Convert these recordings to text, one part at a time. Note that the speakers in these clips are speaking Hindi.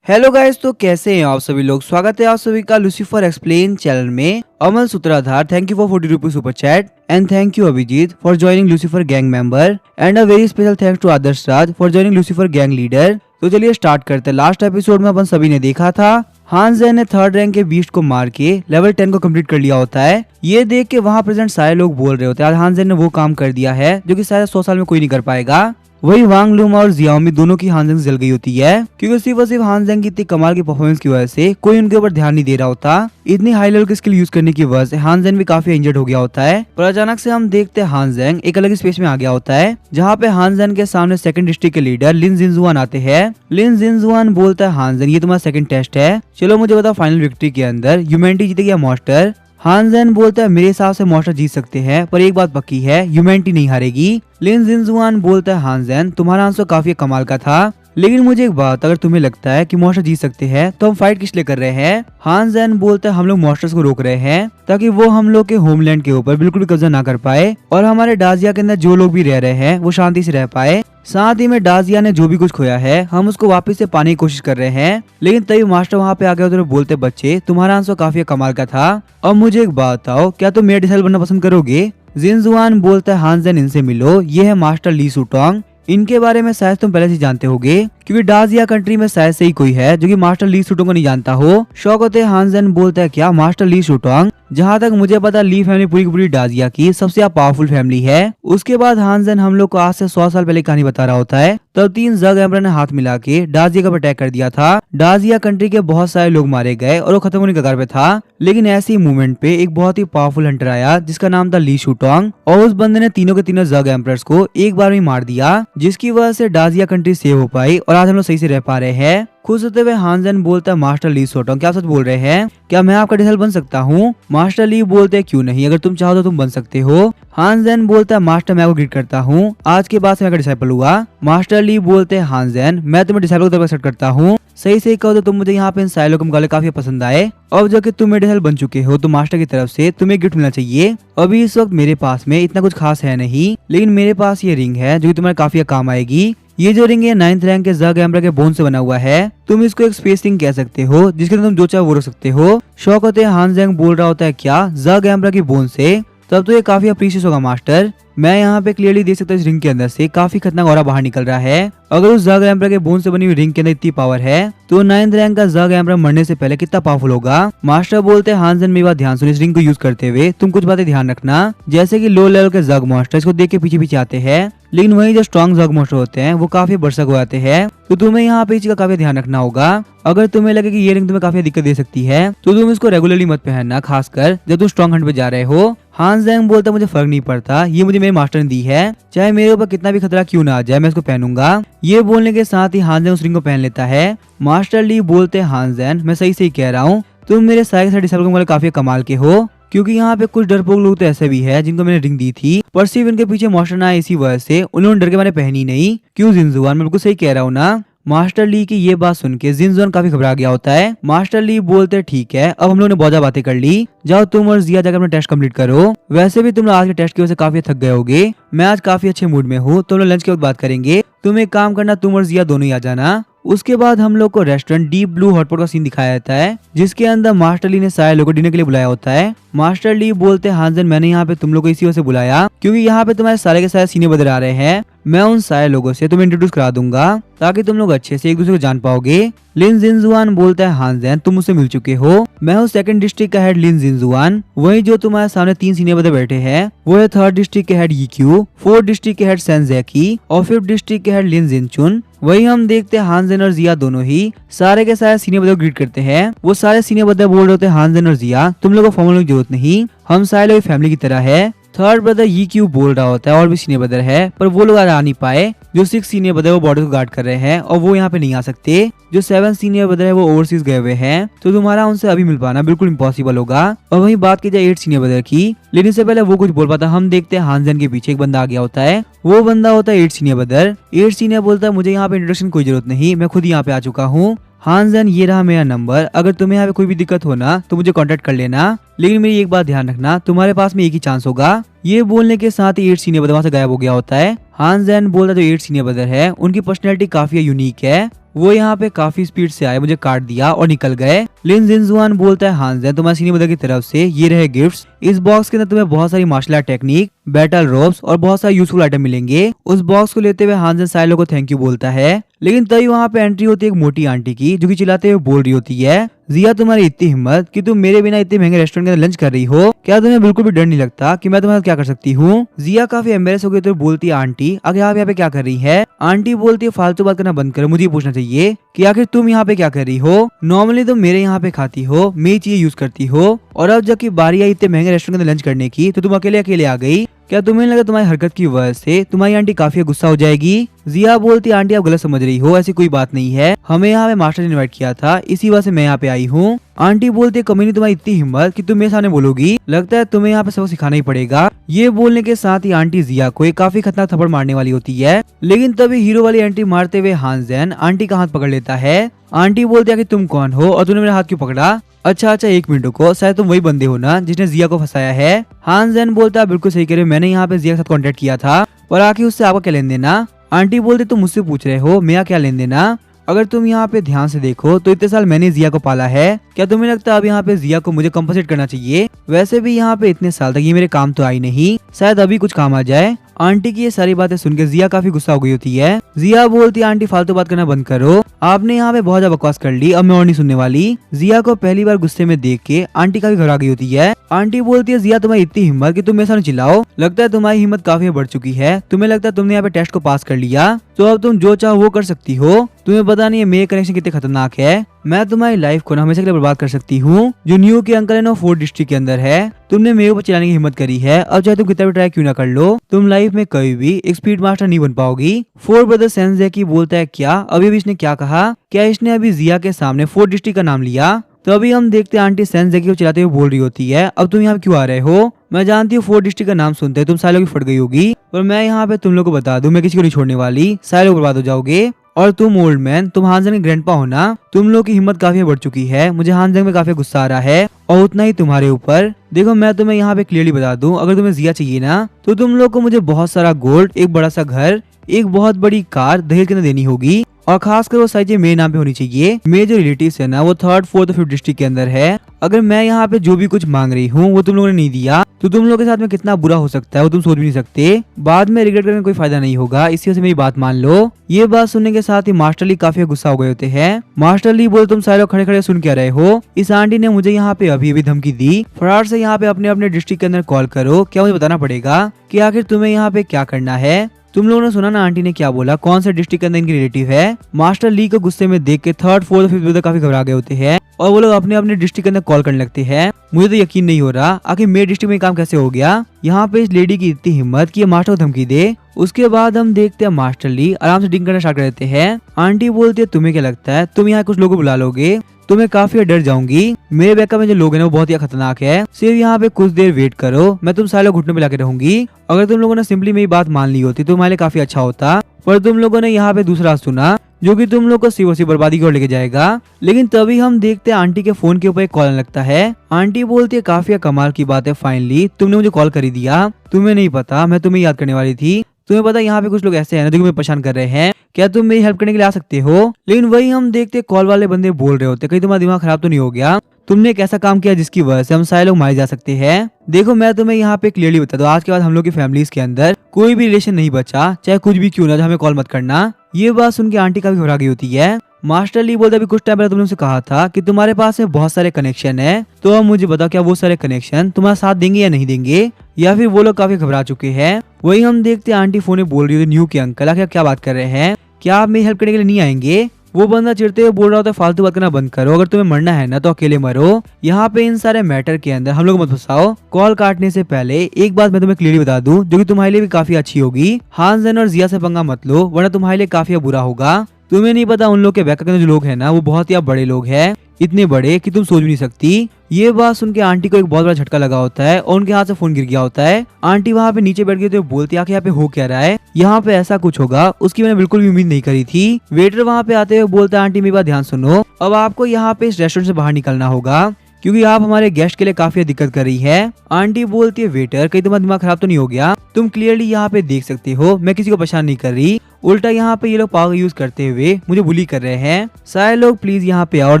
हेलो गाइस, तो कैसे हैं आप सभी लोग। स्वागत है आप सभी का लूसीफर एक्सप्लेन चैनल में। Amal Sutradhar, thank you for 40 rupees super chat and thank you Abhijeet for joining Lucifer gang member and a very special thanks to Adarsh Raj for joining Lucifer gang leader. तो चलिए स्टार्ट करते हैं। लास्ट एपिसोड में अपन सभी ने देखा था हान ज़ेन ने थर्ड रैंक के बीस्ट को मार के लेवल 10 को कंप्लीट कर लिया होता है। ये देख के वहाँ प्रेजेंट सारे लोग बोल रहे होते हैं हान ज़ेन ने वो काम कर दिया है जो कि शायद 100 साल में कोई नहीं कर पाएगा। वही वांग लूमा और जियाओमी दोनों की हान ज़ेंग जल गई होती है क्योंकि सिर्फ और सिर्फ हान ज़ेंग की इतनी कमाल की परफॉर्मेंस की वजह से कोई उनके ऊपर ध्यान नहीं दे रहा होता। इतनी हाई लेवल की स्किल यूज करने की वजह से हान ज़ेंग भी काफी इंजर्ड हो गया होता है। पर अचानक से हम देखते हैं हान ज़ेंग एक अलग स्पेस में आ गया होता है जहाँ पे हान ज़ेंग के सामने सेकंड डिस्ट्रिक्ट के लीडर लिन जिनजुआन आते हैं। लिन जिनजुआन बोलता है हान ज़ेंग ये तुम्हारा सेकंड टेस्ट है, चलो मुझे बताओ फाइनल विक्ट्री के अंदर ह्यूमैनिटी जीतेगी या मॉन्स्टर। हान ज़ेन बोलता है मेरे हिसाब से मॉन्स्टर जीत सकते हैं पर एक बात पक्की है ह्यूमैनिटी नहीं हारेगी। लिन जिनजुआन बोलता है हान ज़ेन तुम्हारा आंसर काफी कमाल का था, लेकिन मुझे एक बात, अगर तुम्हें लगता है कि मॉन्स्टर जीत सकते हैं तो हम फाइट किस लिए कर रहे हैं। हान ज़ेन बोलता है हम लोग मॉन्स्टर्स को रोक रहे हैं ताकि वो हम लोग के होमलैंड के ऊपर बिल्कुल भी कब्जा ना कर पाए और हमारे डाजिया के अंदर जो लोग भी रह रहे हैं वो शांति से रह पाए। साथ ही में डाजिया ने जो भी कुछ खोया है हम उसको वापस से पाने की कोशिश कर रहे हैं। लेकिन तभी मास्टर वहाँ पे आ गया तो बोलते बच्चे तुम्हारा आंसर काफी कमाल का था। अब मुझे एक बात बताओ, क्या तुम मेरा डिसाइल बनना पसंद करोगे। जिनजुआन बोलता है हान ज़ेन इनसे मिलो, ये है मास्टर ली सुटोंग। इनके बारे में शायद तुम पहले से जानते होगे क्योंकि डाजिया कंट्री में शायद से ही कोई है जो कि मास्टर ली सुटोंग को नहीं जानता हो। शौक होते हान ज़ेन बोलता है क्या मास्टर ली सुटोंग, जहाँ तक मुझे पता ली फैमिली पूरी की पूरी डाजिया की सबसे ज्यादा पावरफुल फैमिली है। उसके बाद हान ज़ेन हम लोग को आज से 100 साल पहले कहानी बता रहा होता है। तब 3 ज़ग एम्परर ने हाथ मिला के डाजिया का अटैक कर दिया था। डाजिया कंट्री के बहुत सारे लोग मारे गए और वो खत्म होने के कगार पे था। लेकिन ऐसी मूवमेंट पे एक बहुत ही पावरफुल हंटर आया जिसका नाम था ली शुटोंग और उस बंदे ने तीनों के तीनों ज़ग एम्परर्स को एक बार में मार दिया, जिसकी वजह से डाजिया कंट्री सेव हो पाई और आज हम लोग सही से रह पा रहे हैं। खुश होते हुए हान ज़ेन बोलता है मास्टर ली शुटोंग क्या सच बोल रहे हैं, क्या मैं आपका डिसाइल बन सकता हूँ। मास्टर ली बोलते हैं क्यों नहीं, अगर तुम चाहो तो तुम बन सकते हो। हान ज़ेन बोलता है मास्टर मैं आपको ग्रीट करता हूँ, आज के बाद से मैं डिसाइपल हुआ। मास्टर ली बोलते हैं हान ज़ेन मैं तुम्हें डिसाइपल को एक्सेप्ट करता हूँ, सही सही कहो तो तुम मुझे यहाँ पे इन सारे लोगों के मुकाबले काफी पसंद आए। अब जबकि तुम मेरे डिसाइपल बन चुके हो तो मास्टर की तरफ से तुम्हें गिफ्ट मिलना चाहिए। अभी इस वक्त मेरे पास में इतना कुछ खास है नहीं, लेकिन मेरे पास ये रिंग है जो कि तुम्हारे काफी काम आएगी। ये जो रिंग है 9th रैंक के ज़ग एम्परर के बोन से बना हुआ है। तुम इसको एक स्पेस रिंग कह सकते हो जिसके तुम जो चाहे वो रख सकते हो। शौक होते हान ज़ेन बोल रहा होता है क्या ज़ग एम्परर की बोन से, तब तो ये काफी अप्रीशियस होगा मास्टर। मैं यहाँ पे क्लियरली देख सकता हूँ इस रिंग के अंदर से काफी खतरनाक ऑरा बाहर निकल रहा है। अगर उस ज़ग एम्परर के बोन से बनी हुई रिंग के अंदर इतनी पावर है तो 9th रैंक का ज़ग एम्परर मरने से पहले कितना पावरफुल होगा। मास्टर बोलते हैं हान ज़ेन मेरी बात ध्यान सुन, इस रिंग को यूज करते हुए तुम कुछ बातें ध्यान रखना, जैसे कि लो लेवल के ज़ग मॉन्स्टर इसको देख के पीछे पीछे आते हैं, लेकिन वही जो स्ट्रॉन्ग ज़ग मॉन्स्टर होते हैं वो काफी बरसक हो जाते हैं। तो तुम्हें यहाँ पे इस चीज का काफी ध्यान रखना होगा। अगर तुम्हें लगे कि ये रिंग तुम्हें काफी दिक्कत दे सकती है तो तुम इसको रेगुलरली मत पहनना, खासकर जब तुम स्ट्रॉन्ग हंट पे जा रहे हो। हान ज़ेन बोलता मुझे फर्क नहीं पड़ता, ये मुझे मेरे मास्टर ने दी है, चाहे मेरे ऊपर कितना भी खतरा क्यों ना आ जाए मैं इसको पहनूंगा। ये बोलने के साथ ही हान ज़ेन उस रिंग को पहन लेता है। मास्टर ली बोलते हैं हान ज़ेन मैं सही सही कह रहा हूँ, तुम मेरे सारे डिसाइपल वाले काफी कमाल के हो, क्योंकि यहाँ पे कुछ डरपोक लोग तो ऐसे भी है जिनको मैंने रिंग दी थी पर सिर्फ इनके पीछे मास्टर ना आए इसी वजह से उन्होंने डर के मैंने पहनी नहीं। क्यों जिनजुआन, मैं बिल्कुल सही कह रहा हूँ ना। मास्टर ली की ये बात सुन के जिनजुआन काफी घबरा गया होता है। मास्टर ली बोलते ठीक है अब हम लोगों ने बहुत ज्यादा बातें कर ली, जाओ तुम और जिया जाकर अपना टेस्ट कंप्लीट करो। वैसे भी तुम लोग आज के टेस्ट की वजह से काफी थक गए होगे, मैं आज काफी अच्छे मूड में हूँ, तुम लोग लंच के वक्त बात करेंगे। तुम एक काम करना, तुम और जिया दोनों ही आ जाना। उसके बाद हम लोग को रेस्टोरेंट डीप ब्लू हॉटपॉट का सीन दिखाया जाता है जिसके अंदर मास्टर ली ने सारे लोगों को डिनर के लिए बुलाया होता है। मास्टर ली बोलते हैं हान ज़ेन मैंने यहाँ पे तुम लोग को इसी वजह से बुलाया क्योंकि यहाँ पे तुम्हारे सारे के सारे सीनियर ब्रदर आ रहे हैं। मैं उन सारे लोगों से तुम्हें इंट्रोड्यूस करा दूंगा ताकि तुम लोग अच्छे से एक दूसरे को जान पाओगे। लिन जिनजुआन बोलता है हान ज़ेन तुम मुझसे मिल चुके हो, मैं हूँ सेकंड डिस्ट्रिक्ट का हेड लिन जिनजुआन। वही जो तुम्हारे सामने 3 सीनियर ब्रदर बैठे हैं वो है 3rd डिस्ट्रिक्ट के हेड यीक्यू, 4th डिस्ट्रिक्ट के हेड सेंजेकी और 5th डिस्ट्रिक्ट के हेड लिन जिनचुन। वही हम देखते हैं हान ज़ेन और जिया दोनों ही सारे के सारे सीनियर ब्रदर को ग्रीट करते हैं। वो सारे सीनियर ब्रदर बोल रहे होते हैं हान ज़ेन और जिया तुम लोगों को फॉर्मल की जरूरत नहीं, हम सारे लोग फैमिली की तरह है। 3rd ब्रदर ये क्यों बोल रहा होता है और भी सीनियर ब्रदर है पर वो लोग आज आ नहीं पाए। जो 6 सीनियर ब्रदर वो बॉर्डर को गार्ड कर रहे हैं और वो यहाँ पे नहीं आ सकते। जो 7 सीनियर ब्रदर है वो ओवरसीज गए हुए हैं तो तुम्हारा उनसे अभी मिल पाना बिल्कुल इम्पॉसिबल होगा। और वही बात की जाए 8 सीनियर ब्रदर की, लेकिन इससे पहले वो कुछ बोल पाता हम देखते हैं हान ज़ेन के पीछे एक बंदा आ गया होता है। वो बंदा होता है 8 सीनियर ब्रदर। 8 सीनियर बोलता है मुझे यहाँ पे इंट्रोडक्शन कोई जरूरत नहीं, मैं खुद यहाँ पे आ चुका हूँ। हान ज़ेन ये रहा मेरा नंबर, अगर तुम्हें यहाँ पे कोई भी दिक्कत हो ना तो मुझे कांटेक्ट कर लेना, लेकिन मेरी एक बात ध्यान रखना तुम्हारे पास में एक ही चांस होगा। ये बोलने के साथ ही 8 सीनियर ब्रदर वहाँ से गायब हो गया होता है। हान ज़ेन बोलता है जो 8 सीनियर ब्रदर है उनकी पर्सनैलिटी काफी यूनिक है, वो यहाँ पे काफी स्पीड से आए, मुझे काट दिया और निकल गए। लिन जिनजुआन बोलता है हानजेन तुम्हारे सीनियर ब्रदर की तरफ से ये रहे गिफ्ट्स। इस बॉक्स के अंदर तुम्हें बहुत सारी martial art technique, battle ropes और बहुत सारे यूजफुल आइटम मिलेंगे। उस बॉक्स को लेते हुए हानजेन साइलो को थैंक यू बोलता है, लेकिन तभी वहाँ पे एंट्री होती है एक मोटी आंटी की, जो कि चिल्लाते हुए बोल रही होती है, जिया तुम्हारी इतनी हिम्मत कि तुम मेरे बिना इतने महंगे रेस्टोरेंट के अंदर लंच कर रही हो, क्या तुम्हें बिल्कुल भी डर नहीं लगता कि मैं तुम्हारे साथ क्या कर सकती हूँ। जिया काफी एम्बेरस हो गई तो बोलती है आंटी आगे आप यहाँ पे क्या कर रही है। आंटी बोलती है फालतू बात करना बंद करो, मुझे पूछना चाहिए कि आखिर तुम यहाँ पे क्या कर रही हो। नॉर्मली तुम मेरे यहाँ पे खाती हो, मेरी चीजें यूज करती हो, और अब जबकि बारी आई इतने महंगे रेस्टोरेंट के अंदर लंच करने की तो तुम अकेले अकेले आ गई। क्या तुम्हें लगा तुम्हारी हरकत की वजह से तुम्हारी आंटी काफी गुस्सा हो जाएगी। जिया बोलती आंटी आप गलत समझ रही हो, ऐसी कोई बात नहीं है, हमें यहाँ पे मास्टर ने इनवाइट किया था, इसी वजह से मैं यहाँ पे आई हूँ। आंटी बोलती कमीनी तुम्हारी इतनी हिम्मत कि तुम मेरे सामने बोलोगी, लगता है तुम्हें यहाँ पे सबक सिखाना ही पड़ेगा। ये बोलने के साथ ही आंटी जिया को एक काफी खतरनाक थप्पड़ मारने वाली होती है, लेकिन तभी हीरो वाली एंट्री मारते हुए हानजेन आंटी का हाथ पकड़ लेता है। आंटी बोलती है कि तुम कौन हो और तूने मेरा हाथ क्यों पकड़ा। अच्छा 1 मिनट को, शायद तुम वही बंदे हो ना जिसने जिया को फंसाया है। हानजेन बोलता है बिल्कुल सही कह रहे हो, मैंने यहाँ पे जिया के साथ कांटेक्ट किया था, पर आखिर उससे आपका क्या लेन देना। आंटी बोलती तुम मुझसे पूछ रहे हो मेरा क्या लेन देना। अगर तुम यहाँ पे ध्यान से देखो तो इतने साल मैंने जिया को पाला है, क्या तुम्हें लगता है अब यहाँ पे जिया को मुझे कंपनसेट करना चाहिए। वैसे भी यहाँ पे इतने साल तक ये मेरे काम तो आई नहीं, शायद अभी कुछ काम आ जाए। आंटी की ये सारी बातें सुनकर जिया काफी गुस्सा हो गई होती है। जिया बोलती है आंटी फालतू बात करना बंद करो, आपने यहाँ पे बहुत ज्यादा बकवास कर ली, अब मैं और नहीं सुनने वाली। जिया को पहली बार गुस्से में देख के आंटी काफी घबरा गई होती है। आंटी बोलती है जिया तुम्हारी इतनी हिम्मत कि तुम मेरे सामने चिल्लाओ, लगता है तुम्हारी हिम्मत काफी बढ़ चुकी है, तुम्हें लगता है तुमने यहाँ पे टेस्ट को पास कर लिया तो अब तुम जो चाहो वो कर सकती हो। तुम्हें पता नहीं है मेरे कनेक्शन कितने खतरनाक है, मैं तुम्हारी लाइफ को ना हमेशा के लिए बर्बाद कर सकती हूँ। जो न्यू के अंकल है ना 4 डिस्ट्रिक्ट के अंदर है, तुमने मेरे ऊपर चलाने की हिम्मत करी है, अब चाहे तुम कितना भी ट्राई क्यों ना कर लो, तुम लाइफ में कभी भी एक स्पीड मास्टर नहीं बन पाओगी। 4 ब्रदर सेंसेकी बोलता है क्या अभी भी इसने क्या कहा, क्या इसने अभी जिया के सामने 4 डिस्ट्रिक्ट का नाम लिया। तो अभी हम देखते हैं आंटी सेंसेकी को चिल्लाते हुए बोल रही होती है अब तुम यहाँ क्यों आ रहे हो। मैं जानती हूँ 4 डिस्ट्रिक्ट का नाम सुनते तुम सालों की फट गई होगी, पर मैं यहाँ पे तुम लोग को बता दूं मैं किसी को नहीं छोड़ने वाली, सारे लोग बर्बाद हो जाओगे। और तुम ओल्ड मैन, तुम हानजेन के ग्रैंडपा हो ना, तुम लोग की हिम्मत काफी बढ़ चुकी है, मुझे हानजेन में काफी गुस्सा आ रहा है और उतना ही तुम्हारे ऊपर। देखो मैं तुम्हें यहाँ पे क्लियरली बता दूं, अगर तुम्हें जिया चाहिए ना तो तुम लोग को मुझे बहुत सारा गोल्ड, एक बड़ा सा घर, एक बहुत बड़ी कार दहेज के अंदर देनी होगी, और खासकर वो सारी चीजें मेरे नाम पे होनी चाहिए। मेरे जो रिलेटिव्स है ना वो 3rd, 4th और 5th डिस्ट्रिक्ट के अंदर है। अगर मैं यहाँ पे जो भी कुछ मांग रही हूँ वो तुम लोगों ने नहीं दिया तो तुम लोगों के साथ में कितना बुरा हो सकता है वो तुम सोच भी नहीं सकते। बाद में रिग्रेट करने कोई फायदा नहीं होगा, इसी वजह से मेरी बात मान लो। ये बात सुनने के साथ ही मास्टर ली काफी गुस्सा हो गए होते हैं। मास्टर ली बोले तुम सारे लोग खड़े खड़े सुन क्या रहे हो, इस आंटी ने मुझे यहाँ पे अभी अभी धमकी दी, फटाफट से यहाँ पे अपने अपने डिस्ट्रिक्ट के अंदर कॉल करो, क्या मुझे बताना पड़ेगा कि आखिर तुम्हें यहाँ पे क्या करना है। तुम लोगों ने सुना ना आंटी ने क्या बोला, कौन से डिस्ट्रिक्ट के अंदर इनकी रिलेटिव है। मास्टर ली को गुस्से में देख के 3rd, 4th और 5th ब्रदर काफी घबरा गए होते हैं और वो लोग अपने अपने डिस्ट्रिक्ट के अंदर कॉल करने लगते हैं। मुझे तो यकीन नहीं हो रहा आखिर मेरे डिस्ट्रिक्ट में काम कैसे हो गया। यहाँ पे इस लेडी की इतनी हिम्मत कि ये मास्टर को धमकी दे। उसके बाद हम देखते हैं मास्टर ली आराम से ड्रिंक करना स्टार्ट कर देते हैं। आंटी बोलती है तुम्हें क्या लगता है तुम यहाँ कुछ लोगों को बुला लोगे, तो मैं काफी डर जाऊंगी, मेरे बैकअप में जो लोग हैं ना वो बहुत ही खतरनाक है, सिर्फ यहाँ पे कुछ देर वेट करो, मैं तुम सारे लोग घुटने पे लाके रहूंगी। अगर तुम लोगों ने सिंपली मेरी बात मान ली होती तो तुम्हारे लिए काफी अच्छा होता, पर तुम लोगों ने यहाँ पे दूसरा सुना जो कि तुम लोग को सी बर्बादी की ओर लेके जाएगा। लेकिन तभी हम देखते हैं आंटी के फोन के ऊपर एक कॉल लगता है। आंटी बोलती है काफी कमाल की बात है, फाइनली तुमने मुझे कॉल कर ही दिया, तुम्हें नहीं पता मैं तुम्हें याद करने वाली थी, तुम्हें पता यहाँ पे कुछ लोग ऐसे हैं ना जो मुझे परेशान कर रहे हैं, क्या तुम मेरी हेल्प करने के लिए आ सकते हो। लेकिन वही हम देखते कॉल वाले बंदे बोल रहे होते कहीं तुम्हारा दिमाग खराब तो नहीं हो गया, तुमने एक ऐसा काम किया जिसकी वजह से हम सारे लोग मारे जा सकते हैं। देखो मैं तुम्हें यहाँ पे क्लियरली बता दूं, आज के बाद हम लोग की फैमिलीज के अंदर कोई भी रिलेशन नहीं बचा, चाहे कुछ भी क्यों ना, हमें कॉल मत करना। ये बात सुन के आंटी काफी घबरा गई होती है। मास्टर ली बोलता अभी कुछ टाइम पहले तुमने उनसे कहा था कि तुम्हारे पास में बहुत सारे कनेक्शन है, तो अब मुझे बताओ क्या वो सारे कनेक्शन तुम्हारा साथ देंगे या नहीं देंगे, या फिर वो लोग काफी घबरा चुके हैं। वही हम देखते हैं आंटी फोन में बोल रही होती न्यू के अंकल आखिर क्या बात कर रहे हैं, क्या आप मेरी हेल्प करने के लिए नहीं आएंगे। वो बंदा चिढ़ते हुए बोल रहा होता है फालतू बात करना बंद करो, अगर तुम्हें मरना है ना तो अकेले मरो, यहाँ पे इन सारे मैटर के अंदर हम लोग मत फंसाओ। कॉल काटने से पहले एक बात मैं तुम्हें क्लियरली बता दूं जो कि तुम्हारे लिए भी काफी अच्छी होगी, हानजेन और जिया से पंगा मत लो वरना तुम्हारे लिए काफी बुरा होगा। तुम्हें नहीं पता उन लोग के बैकअप के जो लोग हैं ना वो बहुत ही बड़े लोग हैं, इतने बड़े कि तुम सोच भी नहीं सकती। ये बात सुन के आंटी को एक बहुत बड़ा झटका लगा होता है और उनके हाथ से फोन गिर गया होता है। आंटी वहाँ पे नीचे बैठ गई तो बोलती है कि यहाँ पे हो क्या रहा है, यहाँ पे ऐसा कुछ होगा उसकी मैंने बिल्कुल भी उम्मीद नहीं करी थी। वेटर वहाँ पे आते हुए बोलता है आंटी मेरी बात ध्यान सुनो, अब आपको यहाँ पे इस रेस्टोरेंट से बाहर निकलना होगा क्योंकि आप हमारे गेस्ट के लिए काफी दिक्कत कर रही है। आंटी बोलती है वेटर कहीं तुम्हारा दिमाग खराब तो नहीं हो गया, तुम क्लियरली यहाँ पे देख सकते हो मैं किसी को परेशान नहीं कर रही उल्टा यहाँ पे ये लोग पावर यूज करते हुए मुझे बुली कर रहे हैं। सारे लोग प्लीज यहाँ पे और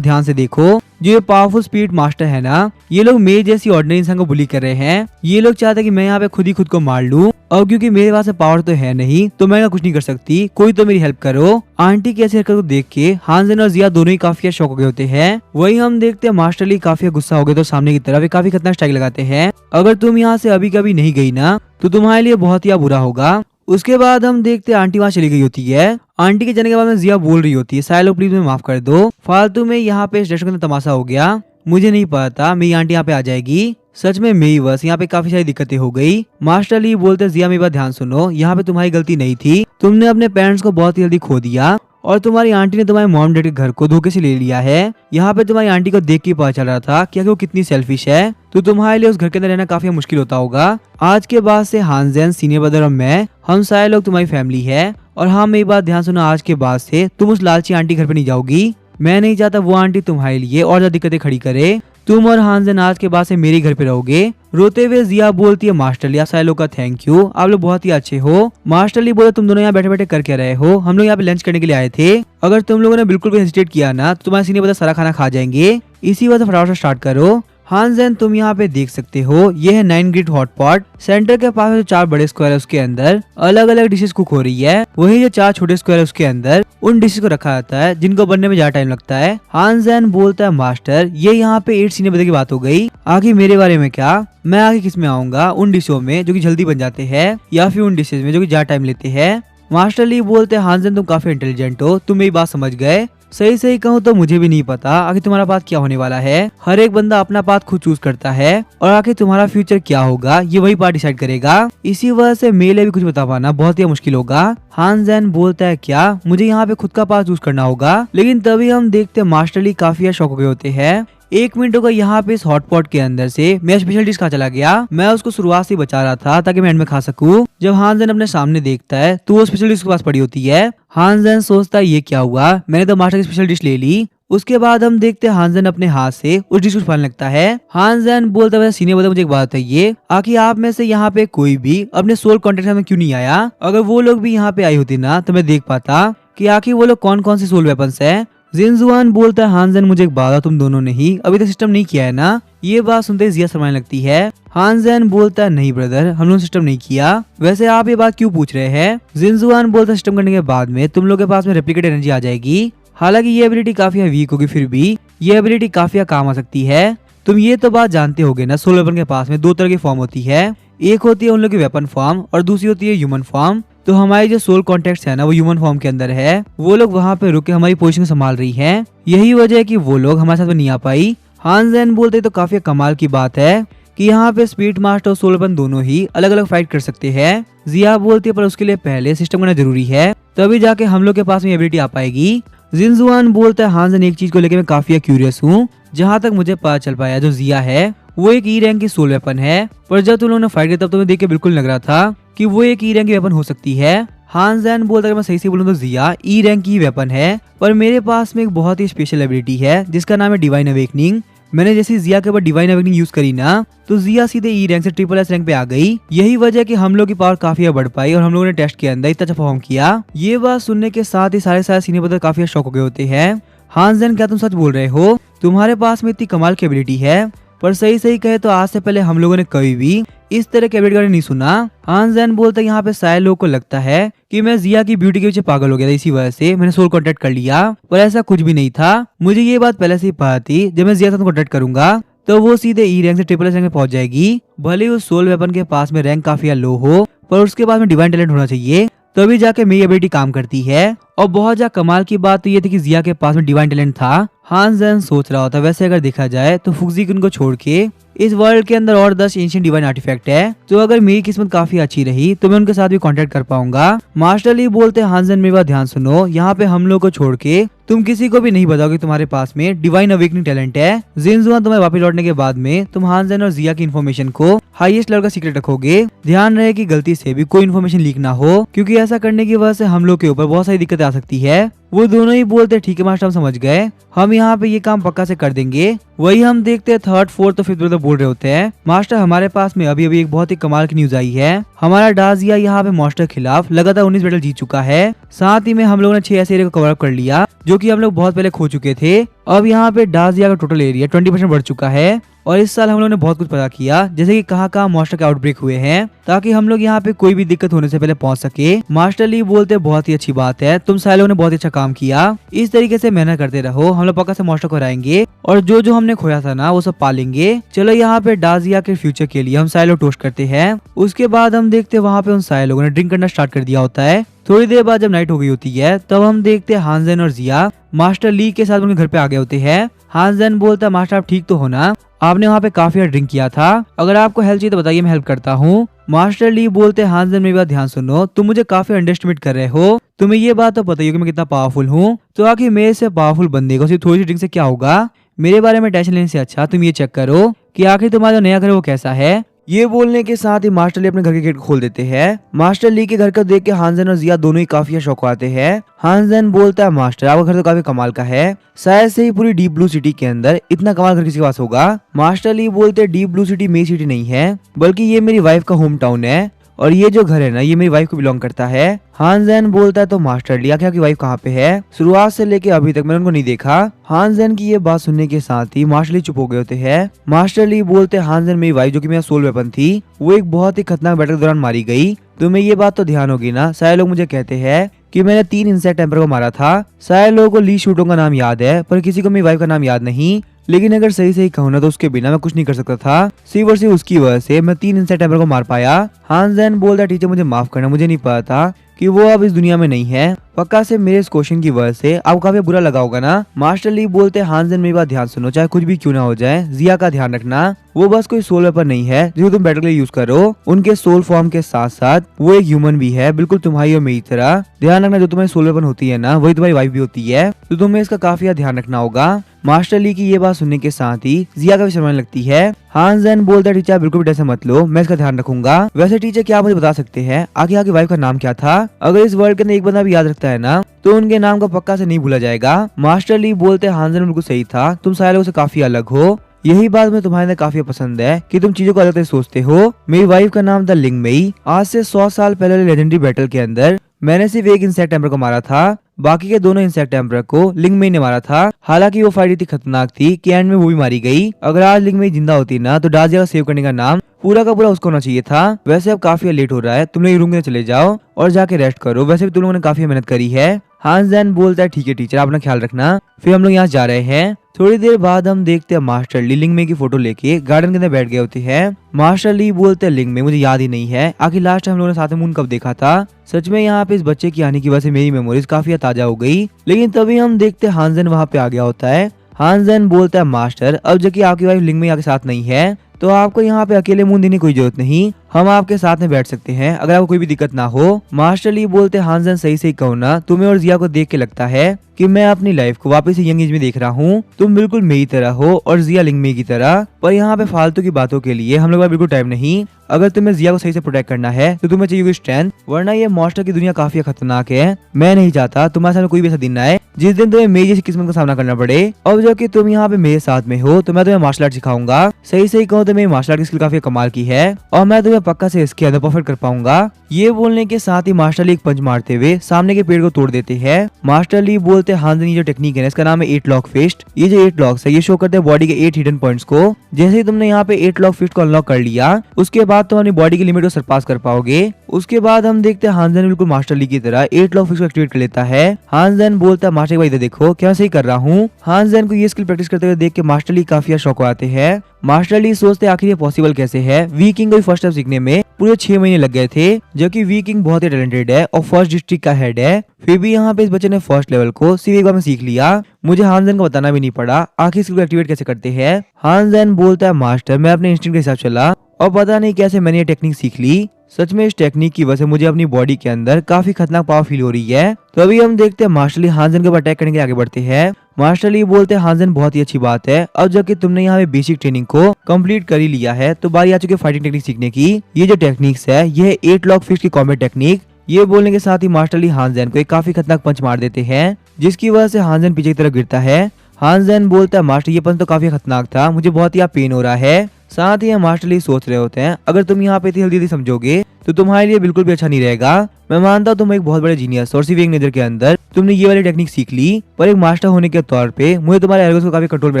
ध्यान से देखो, जो ये पावरफुल स्पीड मास्टर है ना, ये लोग मेरे जैसी ऑर्डिनरी इंसान को बुली कर रहे हैं। ये लोग चाहते हैं कि मैं यहाँ पे खुद ही खुद को मार लूं, और क्योंकि मेरे पास पावर तो है नहीं तो मैं कुछ नहीं कर सकती, कोई तो मेरी हेल्प करो। आंटी की ऐसी हरकत को देख के हानजेन और जिया दोनों ही काफी शौक हो गए होते हैं। वही हम देखते हैं मास्टर ली काफी गुस्सा हो गए तो सामने की तरफ काफी खतरनाक स्ट्राइक लगाते हैं। अगर तुम यहाँ से अभी कभी नहीं गई ना तो तुम्हारे लिए बहुत ही बुरा होगा। उसके बाद हम देखते हैं आंटी वहाँ चली गई होती है। आंटी के जाने के बाद में जिया बोल रही होती है, सारे लोग प्लीज मुझे माफ कर दो, फालतू में यहाँ पे इस रेस्टोरेंट में तमाशा हो गया, मुझे नहीं पता था मेरी आंटी यहाँ पे आ जाएगी। सच में मेरी बस यहाँ पे काफी सारी दिक्कतें हो गई। मास्टर ली बोलते जिया मेरी बात ध्यान सुनो, यहाँ पे तुम्हारी गलती नहीं थी, तुमने अपने पेरेंट्स को बहुत ही जल्दी खो दिया और तुम्हारी आंटी ने तुम्हारे मॉम डैड के घर को धोखे से ले लिया है। यहाँ पे तुम्हारी आंटी को देख के पता चल रहा था कि वो कितनी सेल्फिश है, तो तुम्हारे लिए उस घर के अंदर रहना काफी मुश्किल होता होगा। आज के बाद से हानजेन, सीनियर ब्रदर और मैं, हम सारे लोग तुम्हारी फैमिली है। और हाँ मेरी बात ध्यान सुनो, आज के बाद से तुम उस लालची आंटी घर पे नहीं जाओगी। मैं नहीं चाहता वो आंटी तुम्हारे लिए और ज्यादा दिक्कतें खड़ी करे। तुम और हानजेन आज के बाद से मेरे घर पे रहोगे। रोते हुए जिया बोलती है, मास्टर ली आप सारे लोग का थैंक यू, आप लोग बहुत ही अच्छे हो। मास्टर ली बोले, तुम दोनों यहाँ बैठे बैठे कर क्या रहे हो, हम लोग यहाँ पे लंच करने के लिए आए थे, अगर तुम लोगों ने बिल्कुल भी हेजिटेट किया ना तो तुम्हारे सीनियर ब्रदर सारा खाना खा जाएंगे, इसी वजह से फटाफट से स्टार्ट करो। हानजेन तुम यहाँ पे देख सकते हो, ये है 9 ग्रिड हॉट पॉट। सेंटर के पास जो 4 बड़े स्क्वायर है उसके अंदर अलग अलग डिशेस कुक हो रही है, वही जो 4 छोटे स्क्वायर है उसके अंदर उन डिशेस को रखा जाता है जिनको बनने में ज्यादा टाइम लगता है। हानजेन बोलता है, मास्टर ये यहाँ पे 8 सीनियर ब्रदर की बात हो गई, आगे मेरे बारे में क्या, मैं आगे किस में आऊंगा, उन डिशों में जो की जल्दी बन जाते हैं या फिर उन डिशेज में जो की ज्यादा टाइम लेते हैं। मास्टर ली बोलते हैं, हानजेन तुम काफी इंटेलिजेंट हो, तुम मेरी बात समझ गए। सही सही कहूँ तो मुझे भी नहीं पता आखिर तुम्हारा पाथ क्या होने वाला है। हर एक बंदा अपना पाथ खुद चूज करता है और आखिर तुम्हारा फ्यूचर क्या होगा ये वही पार्ट डिसाइड करेगा। इसी वजह से मेरे लिए भी कुछ बता पाना बहुत ही मुश्किल होगा। हानजेन बोलता है, क्या मुझे यहाँ पे खुद का पाथ चूज करना होगा? लेकिन तभी हम देखते हैं मास्टर ली काफी शौक हो गए होते हैं। 1 मिनट होगा यहाँ पे इस हॉटपॉट के अंदर से मेरा स्पेशल डिश कहाँ चला गया। मैं उसको शुरुआत से बचा रहा था ताकि मैं एंड में खा सकूं। जब हानजेन अपने सामने देखता है तो वो स्पेशल डिश उसके पास पड़ी होती है। हानजेन सोचता है ये क्या हुआ, मैंने तो मास्टर की स्पेशल डिश ले ली। उसके बाद हम देखते हैं हानजेन अपने हाथ से उस डिश को छुपाने लगता है। हानजेन बोलता है, सीनियर ब्रदर मुझे एक बात बताइए, आखिर आप में से यहाँ पे कोई भी अपने सोल कॉन्टेक्ट में क्यों नहीं आया? अगर वो लोग भी यहाँ पे आई होती ना तो मैं देख पाता कि आखिर वो लोग कौन कौन से सोल वेपन्स है। जिनजुआन बोलता है, हानजेन मुझे एक बात, तुम दोनों ने ही अभी तक सिस्टम नहीं किया है ना? ये बात सुनते जिया शर्माने लगती है। हानजेन बोलता है, नहीं ब्रदर हम लोग सिस्टम नहीं किया, वैसे आप ये बात क्यों पूछ रहे हैं? जिनजुआन बोलता है, सिस्टम करने के बाद में तुम लोग के पास में रेप्लिकेट एनर्जी आ जाएगी। हालांकि ये एबिलिटी काफी वीक होगी, फिर भी ये एबिलिटी काफी काम आ सकती है। तुम ये तो बात जानते होगे ना, सोल वेपन के पास में 2 तरह की फॉर्म होती है, एक होती है उन लोग की वेपन फॉर्म और दूसरी होती है ह्यूमन फॉर्म। तो हमारी जो सोल कॉन्टेक्ट है ना वो ह्यूमन फॉर्म के अंदर है, वो लोग वहाँ पे रुक के हमारी पोजीशन संभाल रही हैं, यही वजह है कि वो लोग हमारे साथ में नहीं आ पाई। हानजेन बोलते तो काफी कमाल की बात है कि यहाँ पे स्पीड मास्टर और सोल वेपन दोनों ही अलग अलग फाइट कर सकते हैं। जिया बोलती है, पर उसके लिए पहले सिस्टम करना जरूरी है, तभी जाके हम लोग के पास में एबिलिटी आ पाएगी। जिनजुआन बोलता है, हानजेन एक चीज को लेकर मैं काफी क्यूरियस हूँ, जहाँ तक मुझे पता चल पाया जो जिया है वो एक ई रैंक की सोल वेपन है, पर जब तुम लोगों ने फाइट किया तब तुम्हें देख के बिल्कुल लग रहा था कि वो एक ई रैंक की वेपन हो सकती है। हानजेन बोलता है, मैं सही से बोलूं तो जिया ई रैंक की वेपन है, पर मेरे पास में एक बहुत ही स्पेशल एबिलिटी है जिसका नाम है डिवाइन अवेकनिंग। मैंने जैसे जिया के ऊपर डिवाइन अवेकनिंग यूज करी ना तो जिया सीधे ई रैंक से SSS रैंक पे आ गई। यही वजह है कि हम लोग की पावर काफी बढ़ पाई और हम लोगों ने टेस्ट के अंदर इतना अच्छा परफॉर्म किया। ये बात सुनने के साथ ही सारे सीनियर ब्रदर काफी शौक हो गए होते हैं। हानजेन, क्या तुम सच बोल रहे हो? तुम्हारे पास में इतनी कमाल की एबिलिटी है, पर सही सही कहे तो आज से पहले हम लोगों ने कभी भी इस तरह के एबिलिटी नहीं सुना। हानजेन बोलता है, यहाँ पे सारे लोगों को लगता है कि मैं जिया की ब्यूटी के पीछे पागल हो गया था, इसी वजह से मैंने सोल कॉन्टेक्ट कर लिया, पर ऐसा कुछ भी नहीं था। मुझे ये बात पहले से ही पता थी, जब मैं जिया से कॉन्टेक्ट करूंगा तो वो सीधे ई रैंक से SSS रैंक में पहुंच जाएगी। भले उस सोल वेपन के पास में रैंक काफी लो हो, पर उसके पास में डिवाइन टैलेंट होना चाहिए, तभी जाके मेरी एबिलिटी काम करती है। और बहुत ज्यादा कमाल की बात तो ये थी कि जिया के पास में डिवाइन टैलेंट था। हानजेन सोच रहा होता, वैसे अगर देखा जाए तो फुक्जी को छोड़ के इस वर्ल्ड के अंदर और 10 एंशिएंट डिवाइन आर्टिफैक्ट है, तो अगर मेरी किस्मत काफी अच्छी रही तो मैं उनके साथ भी कांटेक्ट कर पाऊंगा। मास्टर ली बोलते हैं, हानजेन मेरी बात ध्यान सुनो, यहाँ पे हम लोग को छोड़ के तुम किसी को भी नहीं बताओगे तुम्हारे पास में डिवाइन अवेकनिंग टैलेंट है। जिनजुआन तुम्हें वापस लौटने के बाद में तुम हानजेन और जिया की इन्फॉर्मेशन को हाईएस्ट लेवल का सीक्रेट रखोगे। ध्यान रहे कि गलती से भी कोई इन्फॉर्मेशन लीक ना हो, क्योंकि ऐसा करने की वजह से हम लोग के ऊपर बहुत सारी दिक्कतें आ सकती है। वो दोनों ही बोलते ठीक है मास्टर हम समझ गए, हम यहाँ पे ये काम पक्का से कर देंगे। वही हम देखते हैं 3rd 4th और 5th ब्रदर बोल रहे होते हैं, मास्टर हमारे पास में अभी अभी एक बहुत ही कमाल की न्यूज आई है। हमारा डाजिया यहाँ पे मॉन्स्टर के खिलाफ लगातार 19 बैटल जीत चुका है। साथ ही में हम लोगों ने 6 ऐसे एरिया को कवर अप कर लिया जो कि हम लोग बहुत पहले खो चुके थे। अब यहाँ पे डाजिया का टोटल एरिया 20% बढ़ चुका है। और इस साल हम लोगों ने बहुत कुछ पता किया, जैसे कि कहाँ मॉन्स्टर के आउटब्रेक हुए हैं, ताकि हम लोग यहाँ पे कोई भी दिक्कत होने से पहले पहुंच सके। मास्टर ली बोलते बहुत ही अच्छी बात है, तुम सारे लोगों ने बहुत अच्छा काम किया। इस तरीके से मेहनत करते रहो, हम लोग पक्का से मॉन्स्टर को हराएंगे और जो जो हमने खोया था ना वो सब पालेंगे। चलो यहाँ पे डाजिया के फ्यूचर के लिए हम सारे लोग टोस्ट करते हैं। उसके बाद हम देखते हैं वहाँ पे उन सारे लोगों ने ड्रिंक करना स्टार्ट कर दिया होता है। थोड़ी देर बाद जब नाइट हो गई होती है तब हम देखते हैं हानजेन और जिया मास्टर ली के साथ उनके घर पे आ गए होते हैं। हानजेन बोलता है मास्टर आप ठीक तो हो ना, आपने वहाँ पे काफी ड्रिंक किया था, अगर आपको हेल्प चाहिए तो बताइए मैं हेल्प करता हूँ। मास्टर ली बोलते हैं हानजेन मेरी बात ध्यान सुनो, तुम मुझे काफी अंडरएस्टिमेट कर रहे हो, तुम्हें ये बात तो पता ही हो कि मैं कितना पावरफुल हूँ, तो आखिर मेरे से पावरफुल बंदे को सिर्फ थोड़ी सी ड्रिंक से क्या होगा। मेरे बारे में टेंशन लेने से अच्छा तुम ये चेक करो कि आखिर तुम्हारा जो नया घर है वो कैसा है। ये बोलने के साथ ही मास्टर ली अपने घर के गेट खोल देते हैं। मास्टर ली के घर को देख के हानजेन और जिया दोनों ही काफी शौक आते हैं। हानजेन बोलता है मास्टर आपका घर तो काफी कमाल का है, शायद से ही पूरी डीप ब्लू सिटी के अंदर इतना कमाल घर किसी के पास होगा। मास्टर ली बोलते डीप ब्लू सिटी मेरी सिटी नहीं है, बल्कि ये मेरी वाइफ का होम टाउन है और ये जो घर है ना ये मेरी वाइफ को बिलोंग करता है। हानजेन बोलता है तो मास्टर ली आखिर आपकी वाइफ कहाँ पे है, शुरुआत से लेके अभी तक मैंने उनको नहीं देखा। हानजेन की ये बात सुनने के साथ ही मास्टर ली चुप हो गए होते हैं। मास्टर ली बोलते हानजेन मेरी वाइफ जो कि मेरा सोल वेपन थी वो एक बहुत ही खतरनाक बैटल के दौरान मारी गई, तुम्हें ये बात तो ध्यान होगी ना। सारे लोग मुझे कहते हैं कि मैंने 3 इंसेक्ट टेम्पर को मारा था। सारे लोगों को ली शूटों का नाम याद है पर किसी को मेरी वाइफ का नाम याद नहीं, लेकिन अगर सही सही कहूँ ना तो उसके बिना मैं कुछ नहीं कर सकता था, सिर्फ और सिर्फ उसकी वजह से मैं 3 इंसेक्ट टेम्पर को मार पाया। हानजेन बोलता टीचर मुझे माफ करना, मुझे नहीं पता था कि वो अब इस दुनिया में नहीं है, पक्का से मेरे इस क्वेश्चन की वजह से आपको काफी बुरा लगा होगा ना। मास्टर ली बोलते हानजेन मेरी बात ध्यान सुनो, चाहे कुछ भी क्यों ना हो जाए जिया का ध्यान रखना, वो बस कोई सोल वेपन नहीं है जो तुम बैटल के लिए यूज करो, उनके सोल फॉर्म के साथ साथ वो एक ह्यूमन भी है बिल्कुल तुम्हारी और मेरी तरह। ध्यान रखना जो तुम्हारी सोल वेपन होती है ना वही तुम्हारी वाइफ भी होती है, तो तुम्हें इसका काफी ध्यान रखना होगा। मास्टर ली की ये बात सुनने के साथ ही जिया का भी शर्माने लगती है। हानजेन बोलता है टीचर बिल्कुल भी टेंशन मत लो, मैं इसका ध्यान रखूंगा। वैसे टीचर क्या आप मुझे बता सकते हैं आगे आगे वाइफ का नाम क्या था, अगर इस वर्ल्ड के अंदर एक बंदा भी याद रखता है ना तो उनके नाम को पक्का से नहीं भूला जाएगा। मास्टर ली बोलते हानजेन बिल्कुल सही था, तुम सारे लोगों से काफी अलग हो, यही बात मुझे तुम्हारे अंदर काफी पसंद है कि तुम चीजों को अलग तरह सोचते हो। मेरी वाइफ का नाम था लिंगमेई, आज से 100 साल पहले लेजेंडरी बैटल के अंदर मैंने सिर्फ एक इंसेक्ट टेम्पर को मारा था, बाकी के दोनों इंसेक्ट टेम्पर को लिंगमेई ने मारा था। हालांकि वो फाइट इतनी खतरनाक थी कि एंड में वो भी मारी गई। अगर आज लिंगमेई जिंदा होती ना तो डाजिया का सेव करने का नाम पूरा का पूरा उसको होना चाहिए था। वैसे अब काफी लेट हो रहा है, तुम लोग रूम में चले जाओ और जाके रेस्ट करो, वैसे भी तुम लोगों ने काफी मेहनत करी है। हानजेन बोलता है ठीक है टीचर, आप अपना ख्याल रखना। फिर हम लोग यहाँ जा रहे हैं। थोड़ी देर बाद हम देखते हैं मास्टर ली लिंगमेई की फोटो लेके गार्डन के अंदर बैठ गए होते हैं। मास्टर ली बोलते हैं लिंगमेई मुझे याद ही नहीं है आखिर लास्ट टाइम हम लोगों ने साथ में मून कब देखा था। सच में यहाँ पे इस बच्चे की आने की वजह से मेरी मेमोरीज काफी ताजा हो गई। लेकिन तभी हम देखते हैं हानजेन वहाँ पे आ गया होता है। हानजेन बोलता है मास्टर अब जबकि आपकी वाइफ लिंगमेई आपके साथ नहीं है तो आपको यहाँ पे अकेले मून देने की कोई जरूरत नहीं, हम आपके साथ में बैठ सकते हैं अगर आपको कोई भी दिक्कत ना हो। मास्टर ली बोलते हानजेन सही सही कहो ना, तुम्हें और जिया को देख के लगता है कि मैं अपनी लाइफ को वापस से यंग एज में देख रहा हूँ, तुम बिल्कुल मेरी तरह हो और जिया लिंगमेई की तरह। पर यहाँ पे फालतू की बातों के लिए हम लोग बिल्कुल टाइम नहीं, अगर तुम्हें जिया को सही से प्रोटेक्ट करना है तो तुम्हें चाहिए स्ट्रेंथ, वरना ये मॉन्स्टर की दुनिया काफी खतरनाक है। मैं नहीं चाहता तुम्हारे सामने कोई भी ऐसा दिन आए जिस दिन तुम्हें मेरी जैसी किस्मत का सामना करना पड़े। अब जबकि तुम यहाँ पे मेरे साथ में हो तो मैं तुम्हें मार्शल आर्ट सिखाऊंगा, सही सही कहूँ तो मेरी मार्शल आर्ट की स्किल काफी कमाल की है और मैं तुम्हें पक्का से इसके अंदर परफेक्ट कर पाऊंगा। ये बोलने के साथ ही मास्टर ली एक पंच मारते हुए सामने के पेड़ को तोड़ देते हैं। मास्टर ली बोलते हानजेन ये जो टेक्निक है इसका नाम है 8 लॉक फिस्ट। ये जो 8 लॉक्स है ये शो करते हैं बॉडी के 8 हिडन पॉइंट्स को। जैसे ही तुमने यहाँ पे 8 लॉक फिस्ट को अनलॉक कर लिया उसके बाद तुम अपनी बॉडी की लिमिट को सरपास कर पाओगे। उसके बाद हम देखते हैं हानजेन बिल्कुल मास्टर ली की तरह 8 लॉक फिस्ट को एक्टिवेट कर लेता है। हानजेन बोलता है मास्टर भाई इधर देखो क्या सही कर रहा हूँ। हानजेन को ये स्किल प्रैक्टिस करते हुए देख के मास्टर ली काफी शौक आते हैं। मास्टर ली सोचते आखिर ये पॉसिबल कैसे है, वी किंग को फर्स्ट स्टेप सीखने में पूरे 6 महीने लग गए थे, जबकि वी किंग बहुत ही टैलेंटेड है और फर्स्ट डिस्ट्रिक्ट का हेड है, फिर भी यहाँ पे इस बच्चे ने फर्स्ट लेवल को सिर्फ एक बार में सीख लिया। मुझे हानजेन को बताना भी नहीं पड़ा आखिर इसको एक्टिवेट कैसे करते हैं। हानजेन बोलता है मास्टर मैं अपने इंस्टिंक्ट के हिसाब चला और पता नहीं कैसे मैंने ये टेक्निक सीख ली, सच में इस टेक्निक की वजह से मुझे अपनी बॉडी के अंदर काफी खतरनाक पावर फील हो रही है। तो अभी हम देखते हैं मास्टर ली हानजेन के ऊपर अटैक करने के लिए आगे बढ़ते हैं। मास्टर ली बोलते हैं हानजेन बहुत ही अच्छी बात है, अब जबकि तुमने यहाँ पे बेसिक ट्रेनिंग को कंप्लीट कर ही लिया है तो बारी आ चुकी है फाइटिंग टेक्निक सीखने की। ये जो टेक्निक्स है ये 8 लॉक फिस्ट की कॉम्बैट टेक्निक। ये बोलने के साथ ही मास्टर ली हानजेन को एक काफी खतरनाक पंच मार देते हैं जिसकी वजह से हानजेन पीछे की तरफ गिरता है। हानजेन बोलता है मास्टर ये पंच तो काफी खतरनाक था, मुझे बहुत ही पेन हो रहा है। साथ ही मास्टर ली सोच रहे होते हैं अगर तुम यहाँ पे इतनी जल्दी समझोगे तो तुम्हारे लिए बिल्कुल भी अच्छा नहीं रहेगा। मैं मानता हूँ तुम एक बहुत बड़े जीनियस और सिर्फ एक नजर के अंदर तुमने ये वाली टेक्निक सीख ली, पर एक मास्टर होने के तौर पे मुझे तुम्हारे एरोगेंस को काफी कंट्रोल में